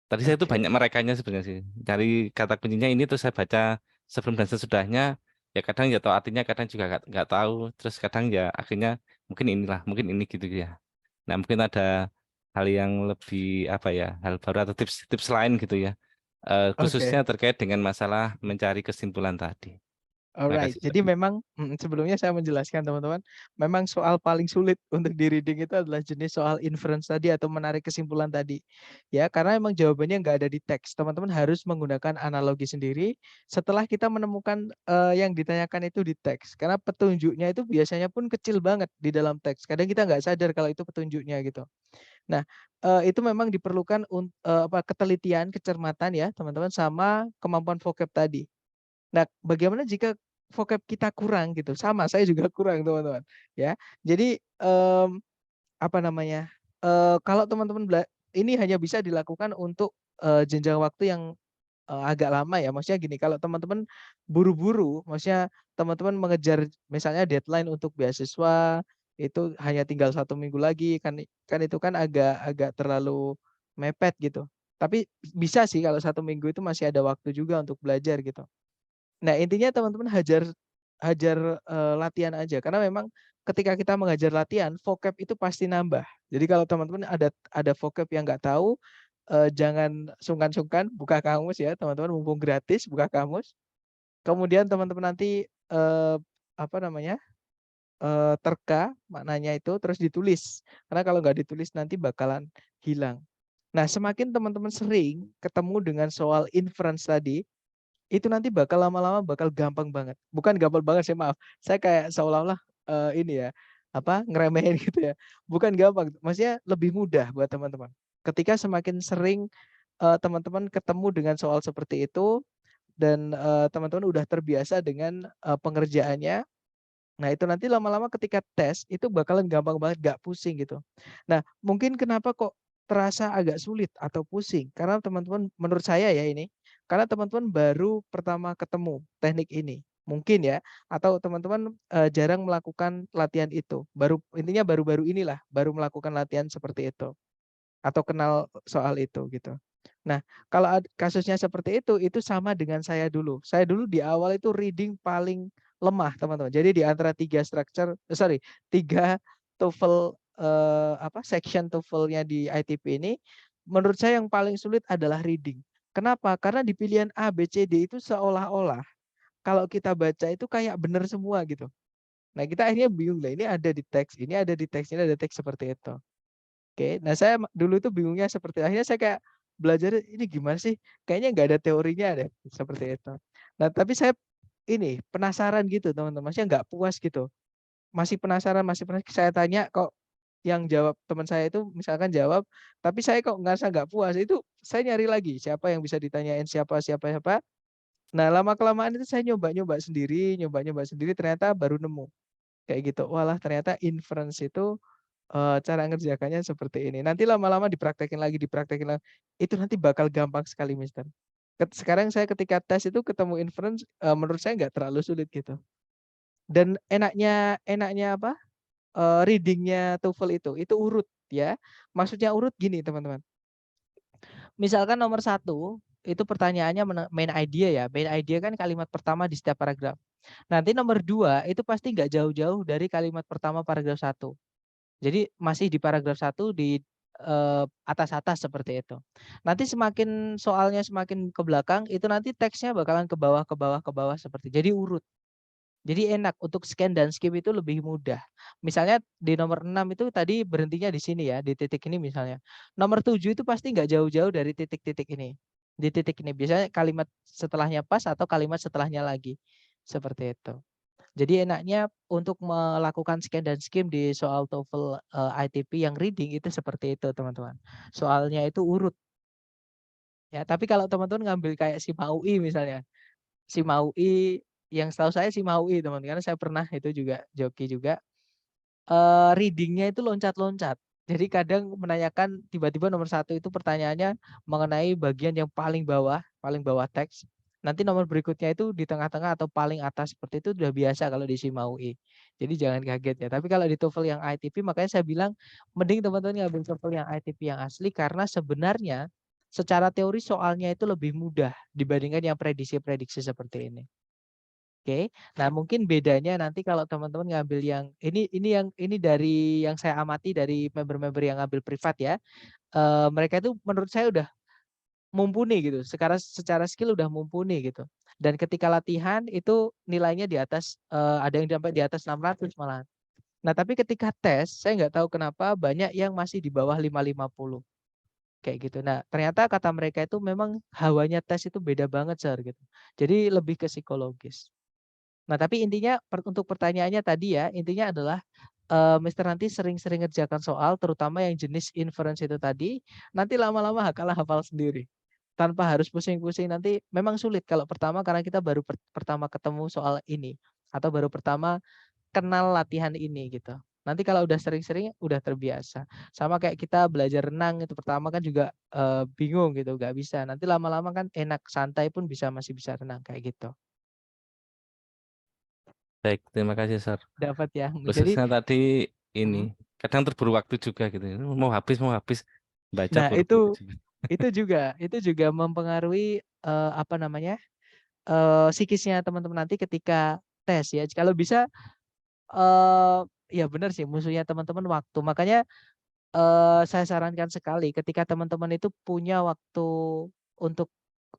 Tadi saya itu Oke. banyak merekanya sebenarnya sih. Cari kata kuncinya ini terus saya baca sebelum dan sesudahnya. Ya kadang ya tahu artinya, kadang juga nggak tahu. Terus kadang ya akhirnya mungkin inilah, mungkin ini gitu ya. Nah mungkin ada hal yang lebih apa ya, hal baru atau tips-tips lain gitu ya. Oke. Khususnya terkait dengan masalah mencari kesimpulan tadi. Terima Alright, kasih. jadi memang sebelumnya saya menjelaskan teman-teman, memang soal paling sulit untuk di reading itu adalah jenis soal inference tadi atau menarik kesimpulan tadi. Ya, karena memang jawabannya nggak ada di teks. Teman-teman harus menggunakan analogi sendiri setelah kita menemukan yang ditanyakan itu di teks. Karena petunjuknya itu biasanya pun kecil banget di dalam teks. Kadang kita nggak sadar kalau itu petunjuknya gitu. Nah, itu memang diperlukan ketelitian, kecermatan ya teman-teman sama kemampuan vocab tadi. Nah, bagaimana jika vocab kita kurang gitu? Sama, saya juga kurang teman-teman, ya. Jadi, apa namanya, kalau teman-teman ini hanya bisa dilakukan untuk, jenjang waktu yang, agak lama ya. Maksudnya gini, kalau teman-teman buru-buru, maksudnya teman-teman mengejar misalnya deadline untuk beasiswa, itu hanya tinggal 1 minggu lagi, kan itu kan agak agak terlalu mepet gitu. Tapi bisa sih kalau 1 minggu itu masih ada waktu juga untuk belajar gitu. Nah, intinya teman-teman hajar hajar, latihan aja karena memang ketika kita mengajar latihan, vocab itu pasti nambah. Jadi kalau teman-teman ada vocab yang nggak tahu, jangan sungkan-sungkan buka kamus ya teman-teman, mumpung gratis buka kamus. Kemudian teman-teman nanti, apa namanya, terka maknanya itu terus ditulis. Karena kalau nggak ditulis nanti bakalan hilang. Nah, semakin teman-teman sering ketemu dengan soal inference tadi, itu nanti bakal lama-lama bakal gampang banget. Bukan gampang banget sih, maaf. Saya kayak seolah-olah, ini ya, apa, ngeremehin gitu ya. Bukan gampang, maksudnya lebih mudah buat teman-teman. Ketika semakin sering, teman-teman ketemu dengan soal seperti itu dan, teman-teman udah terbiasa dengan, pengerjaannya. Nah, itu nanti lama-lama ketika tes, itu bakalan gampang banget, nggak pusing gitu. Nah, mungkin kenapa kok terasa agak sulit atau pusing, karena teman-teman menurut saya ya ini, karena teman-teman baru pertama ketemu teknik ini, mungkin ya, atau teman-teman, jarang melakukan latihan itu, intinya baru-baru inilah, baru melakukan latihan seperti itu, atau kenal soal itu gitu. Nah, kalau kasusnya seperti itu sama dengan saya dulu. Saya dulu di awal itu reading paling lemah, teman-teman. Jadi di antara 3 TOEFL, section TOEFL-nya di ITP ini, menurut saya yang paling sulit adalah reading. Kenapa? Karena di pilihan A, B, C, D itu seolah-olah kalau kita baca itu kayak benar semua gitu. Nah, kita akhirnya bingung lah, ini ada di teks, ini ada di teks, ini ada teks seperti itu. Oke, nah saya dulu itu bingungnya seperti akhirnya saya kayak belajar ini gimana sih? Kayaknya nggak ada teorinya deh, seperti itu. Nah, tapi saya ini penasaran gitu teman-teman, maksudnya nggak puas gitu. Masih penasaran, saya tanya kok yang jawab teman saya itu misalkan jawab, tapi saya kok ngerasa nggak puas, itu saya nyari lagi siapa yang bisa ditanyain siapa siapa siapa. Nah, lama-kelamaan itu saya nyoba-nyoba sendiri ternyata baru nemu kayak gitu. Walah ternyata inference itu cara ngerjakannya seperti ini. Nanti lama-lama dipraktekin lagi, itu nanti bakal gampang sekali, Mister. Sekarang saya ketika tes itu ketemu inference, menurut saya nggak terlalu sulit gitu. Dan enaknya enaknya apa, reading-nya TOEFL itu urut ya. Maksudnya urut gini, teman-teman. Misalkan nomor 1, itu pertanyaannya main idea ya. Main idea kan kalimat pertama di setiap paragraf. Nanti nomor 2, itu pasti nggak jauh-jauh dari kalimat pertama paragraf 1. Jadi masih di paragraf 1 di, atas-atas seperti itu. Nanti semakin soalnya semakin ke belakang, itu nanti teksnya bakalan ke bawah ke bawah ke bawah seperti jadi urut. Jadi enak untuk scan dan skip itu lebih mudah. Misalnya di nomor 6 itu tadi berhentinya di sini ya, di titik ini misalnya. Nomor 7 itu pasti nggak jauh-jauh dari titik-titik ini. Di titik ini biasanya kalimat setelahnya pas atau kalimat setelahnya lagi. Seperti itu. Jadi enaknya untuk melakukan scan dan skim di soal TOEFL, ITP yang reading itu seperti itu teman-teman. Soalnya itu urut. Ya, tapi kalau teman-teman ngambil kayak SIMA UI misalnya. SIMA UI yang setahu saya SIMA UI teman, karena saya pernah itu juga joki juga. Reading-nya itu loncat-loncat. Jadi kadang menanyakan tiba-tiba nomor 1 itu pertanyaannya mengenai bagian yang paling bawah teks. Nanti nomor berikutnya itu di tengah-tengah atau paling atas seperti itu udah biasa kalau di SIMA UI. Jadi jangan kaget ya. Tapi kalau di TOEFL yang ITP makanya saya bilang mending teman-teman ngambil TOEFL yang ITP yang asli karena sebenarnya secara teori soalnya itu lebih mudah dibandingkan yang prediksi-prediksi seperti ini. Oke. Nah, mungkin bedanya nanti kalau teman-teman ngambil yang ini dari yang saya amati dari member-member yang ngambil privat ya. Mereka itu menurut saya udah mumpuni gitu. Secara skill udah mumpuni gitu. Dan ketika latihan itu nilainya di atas ada yang sampai di atas 600 malah. Nah, tapi ketika tes saya nggak tahu kenapa banyak yang masih di bawah 550 kayak gitu. Nah, ternyata kata mereka itu memang hawanya tes itu beda banget Sir gitu. Jadi lebih ke psikologis. Nah, tapi intinya untuk pertanyaannya tadi ya, intinya adalah Mister nanti sering-sering ngerjakan soal terutama yang jenis inference itu tadi, nanti lama-lama hafal sendiri. Tanpa harus pusing-pusing nanti memang sulit kalau pertama karena kita baru pertama ketemu soal ini atau baru pertama kenal latihan ini gitu. Nanti kalau udah sering-sering udah terbiasa. Sama kayak kita belajar renang itu pertama kan juga bingung gitu, nggak bisa. Nanti lama-lama kan enak santai pun masih bisa renang kayak gitu. Baik, terima kasih, Sir. Dapat ya. Jadi Khususnya tadi Mhm. ini, kadang terburu waktu juga gitu. Mau habis baca Nah buru-buru juga. itu juga mempengaruhi apa namanya psikisnya teman-teman nanti ketika tes ya. Kalau bisa ya benar sih musuhnya teman-teman waktu. Makanya saya sarankan sekali ketika teman-teman itu punya waktu untuk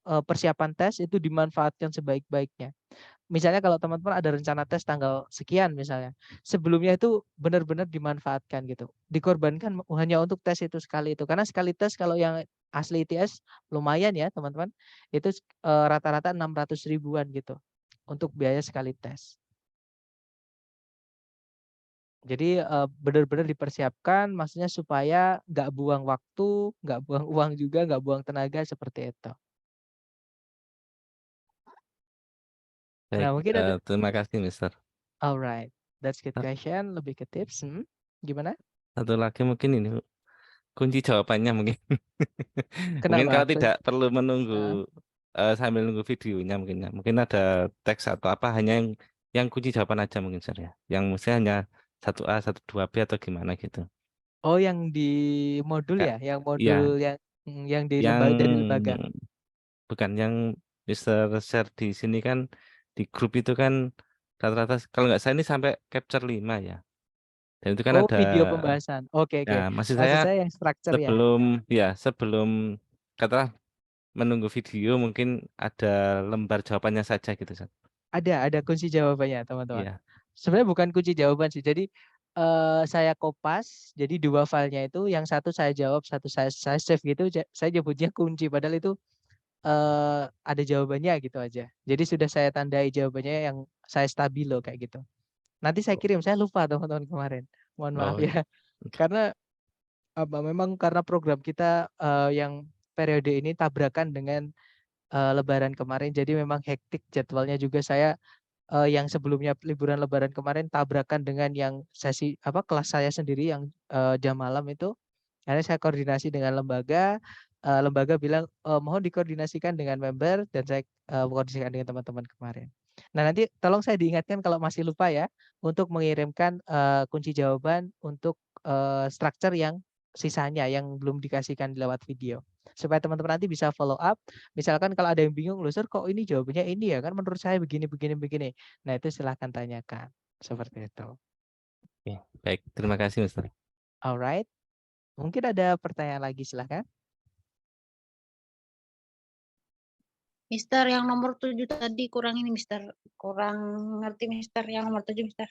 persiapan tes itu dimanfaatkan sebaik-baiknya. Misalnya kalau teman-teman ada rencana tes tanggal sekian misalnya, sebelumnya itu benar-benar dimanfaatkan gitu. Dikorbankan hanya untuk tes itu sekali itu. Karena sekali tes kalau yang asli ITS lumayan ya teman-teman. Itu rata-rata 600 ribuan gitu untuk biaya sekali tes. Jadi benar-benar dipersiapkan maksudnya supaya nggak buang waktu, nggak buang uang juga, nggak buang tenaga seperti itu. Baik, Nah mungkin ada terima kasih, Mister. alright, that's good question, lebih ke tips. Gimana? Satu lagi mungkin ini kunci jawabannya mungkin. Mungkin Kenapa? kalau tidak perlu Heeh. menunggu sambil nunggu videonya mungkin ya. Mungkin ada teks atau apa hanya yang kunci jawaban aja mungkin Sir ya. Yang mesti hanya 1A, 1, 2B atau gimana gitu. Oh yang di modul Kak, ya? Yang modul iya, yang di yang lembaga dari lembaga? bukan yang Mister share di sini kan di grup itu kan rata-rata kalau nggak salah ini sampai capture 5 ya. Dan itu kan Oh ada video pembahasan. Oke ya oke. maksud Maksud saya saya yang structure ya? sebelum katakanlah menunggu video mungkin ada lembar jawabannya saja gitu Sat. Ada kunci jawabannya teman-teman. Iya. Sebenarnya bukan kunci jawaban sih. Jadi saya kopas, jadi 2 filenya itu yang satu saya jawab, satu saya save gitu. Saya nyebutnya kunci padahal itu ada jawabannya gitu aja. Jadi sudah saya tandai jawabannya yang saya stabilo kayak gitu. Nanti saya kirim, saya lupa teman-teman kemarin. Mohon maaf Oh, ya. Karena memang karena program kita yang periode ini tabrakan dengan lebaran kemarin jadi memang hektik jadwalnya juga saya yang sebelumnya liburan lebaran kemarin tabrakan dengan yang sesi kelas saya sendiri yang jam malam itu. Akhirnya saya koordinasi dengan lembaga, lembaga bilang mohon dikoordinasikan dengan member dan saya koordinasikan dengan teman-teman kemarin. Nah nanti tolong saya diingatkan kalau masih lupa ya untuk mengirimkan kunci jawaban untuk structure yang sisanya yang belum dikasihkan lewat video. Supaya teman-teman nanti bisa follow up. Misalkan kalau ada yang bingung, loh Sir kok ini jawabannya ini ya kan menurut saya begini begini begini. Nah itu silahkan tanyakan seperti itu. oke. Baik, terima kasih Mister. Alright, mungkin ada pertanyaan lagi silahkan. Mister yang nomor 7 tadi kurang ini Mister. Kurang ngerti Mister yang nomor 7 Mister.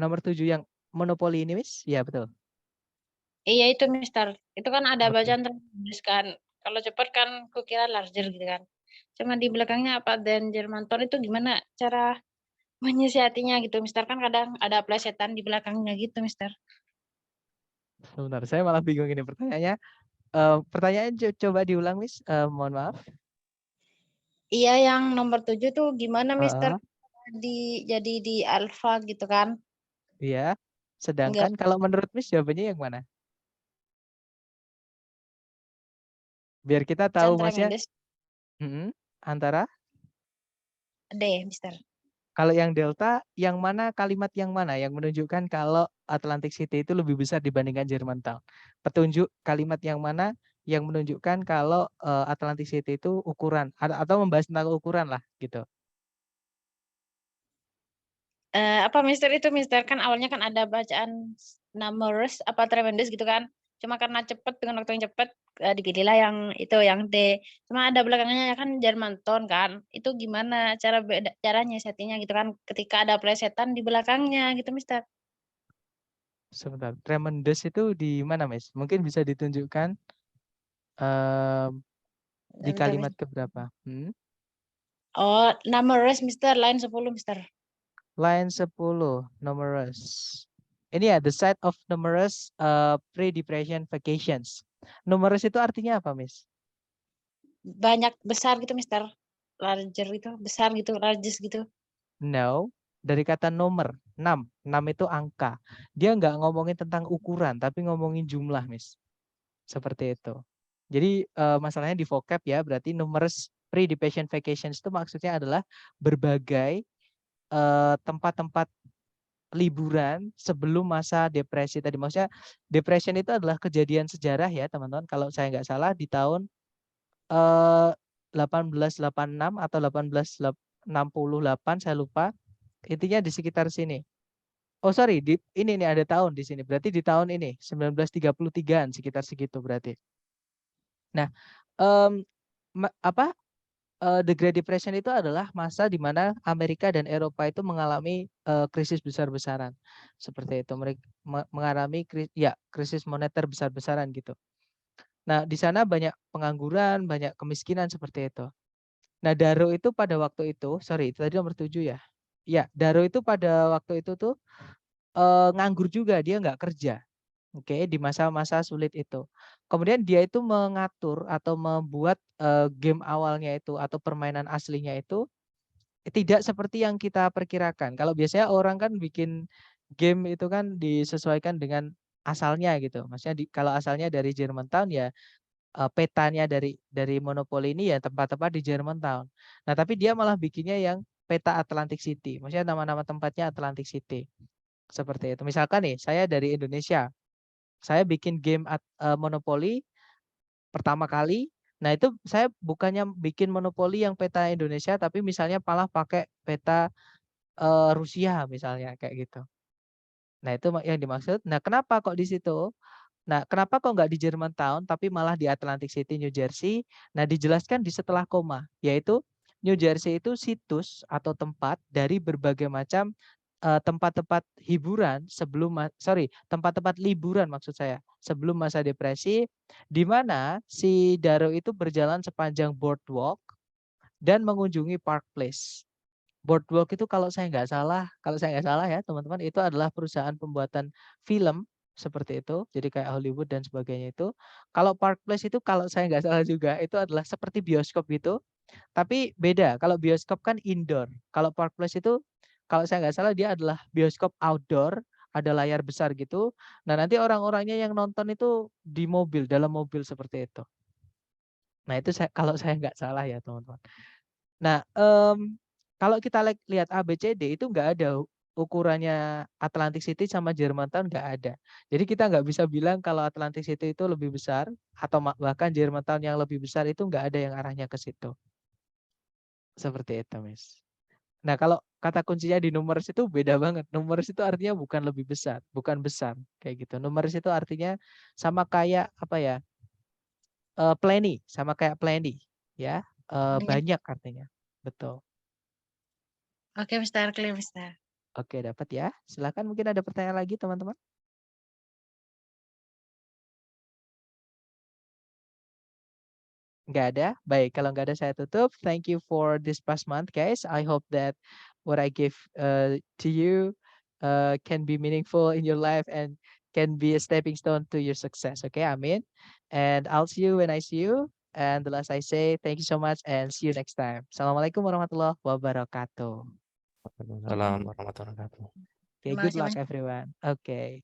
Nomor 7 yang monopoli ini, Miss? Ya, betul. Iya itu Mister. Itu kan ada Oke. bacaan tertulis kan. Kalau cepat kan kukira larger gitu kan. Cuma di belakangnya apa dan Jermanton itu gimana cara menyiasatinya gitu Mister kan kadang ada plesetan di belakangnya gitu Mister. Sebentar, saya malah bingung ini pertanyaannya. Pertanyaan coba diulang, Miss. Mohon maaf. Iya yang nomor 7 tuh gimana Mister Heeh, jadi di alfa gitu kan. iya. Enggak Sedangkan kalau menurut Miss jawabannya yang mana? Biar kita tahu Chandra Masnya Mendes antara D Mister. kalau yang delta, yang mana kalimat yang mana yang menunjukkan kalau Atlantic City itu lebih besar dibandingkan Germantown? Petunjuk kalimat yang mana yang menunjukkan kalau Atlantic City itu ukuran atau membahas tentang ukuran lah gitu. Apa Mister itu Mister kan awalnya kan ada bacaan numerous apa tremendous gitu kan. Cuma karena cepet dengan waktu yang cepet dipilihlah yang itu yang D. Cuma ada belakangnya kan Germantown kan. Itu gimana caranya settingnya gitu kan ketika ada plesetan di belakangnya gitu Mister. Sebentar, tremendous itu di mana, Miss? Mungkin bisa ditunjukkan di Bentar, kalimat Mister. keberapa? Oh, numerous Mister, line 10 Mister. Line 10, numerous. Ini ya, the site of numerous pre-depression vacations. Numerous itu artinya apa, Miss? Banyak besar gitu Mister. Larger gitu, besar gitu, largest gitu. No, dari kata nomor, 6. 6 itu angka. Dia nggak ngomongin tentang ukuran, tapi ngomongin jumlah, Miss. Seperti itu. Jadi masalahnya di vocab ya, berarti numerous pre-depression vacations itu maksudnya adalah berbagai tempat-tempat liburan sebelum masa depresi tadi. Maksudnya depression itu adalah kejadian sejarah ya teman-teman. Kalau saya nggak salah di tahun 1886 atau 1868 saya lupa. Intinya di sekitar sini. Oh sorry, ini nih ada tahun di sini. Berarti di tahun ini 1933-an sekitar segitu berarti. Nah, The Great Depression itu adalah masa di mana Amerika dan Eropa itu mengalami krisis besar-besaran. Seperti itu. Mereka mengalami krisis moneter besar-besaran gitu. Nah, di sana banyak pengangguran, banyak kemiskinan seperti itu. Nah, Darrow itu pada waktu itu, sorry, itu tadi nomor 7 ya. Ya, Darrow itu pada waktu itu tuh nganggur juga, dia nggak kerja. Oke, di masa-masa sulit itu. Kemudian dia itu mengatur atau membuat game awalnya itu atau permainan aslinya itu tidak seperti yang kita perkirakan. Kalau biasanya orang kan bikin game itu kan disesuaikan dengan asalnya gitu. Maksudnya kalau asalnya dari Germantown ya petanya dari Monopoly ini ya tempat-tempat di Germantown. Nah, tapi dia malah bikinnya yang peta Atlantic City. Maksudnya nama-nama tempatnya Atlantic City. Seperti itu. Misalkan nih, saya dari Indonesia. Saya bikin game Monopoly pertama kali. Nah, itu saya bukannya bikin monopoli yang peta Indonesia, tapi misalnya malah pakai peta Rusia misalnya kayak gitu. Nah, itu yang dimaksud. Nah, kenapa kok di situ? Nah, kenapa kok nggak di Germantown, tapi malah di Atlantic City, New Jersey? Nah, dijelaskan di setelah koma, yaitu New Jersey itu situs atau tempat dari berbagai macam tempat-tempat hiburan tempat-tempat liburan maksud saya sebelum masa depresi, di mana si Darrow itu berjalan sepanjang boardwalk dan mengunjungi Park Place. Boardwalk itu kalau saya nggak salah ya teman-teman, itu adalah perusahaan pembuatan film seperti itu, jadi kayak Hollywood dan sebagainya itu. Kalau Park Place itu kalau saya nggak salah juga itu adalah seperti bioskop gitu, tapi beda. Kalau bioskop kan indoor, kalau Park Place itu kalau saya nggak salah dia adalah bioskop outdoor, ada layar besar gitu. Nah nanti orang-orangnya yang nonton itu di mobil, dalam mobil seperti itu. Nah itu kalau saya nggak salah ya teman-teman. Nah kalau kita lihat ABCD itu nggak ada ukurannya Atlantic City sama Germantown nggak ada. Jadi kita nggak bisa bilang kalau Atlantic City itu lebih besar atau bahkan Germantown yang lebih besar itu nggak ada yang arahnya ke situ. Seperti itu, Miss. Nah, kalau kata kuncinya di numerous itu beda banget. Numerous itu artinya bukan lebih besar, bukan besar kayak gitu. Numerous itu artinya sama kayak apa ya? Plenty, sama kayak plenty, ya. Banyak artinya. Betul. Oke, Mister, clear, Mister. Oke, dapat ya. Silakan mungkin ada pertanyaan lagi, teman-teman. Nggak ada? Baik, kalau nggak ada saya tutup. Thank you for this past month, guys. I hope that what I give to you can be meaningful in your life and can be a stepping stone to your success. Okay, amin. And I'll see you when I see you. And the last I say, thank you so much and see you next time. Assalamualaikum warahmatullahi wabarakatuh. Waalaikumsalam warahmatullahi wabarakatuh. Okay, Terima good kasih luck banyak. everyone. Okay.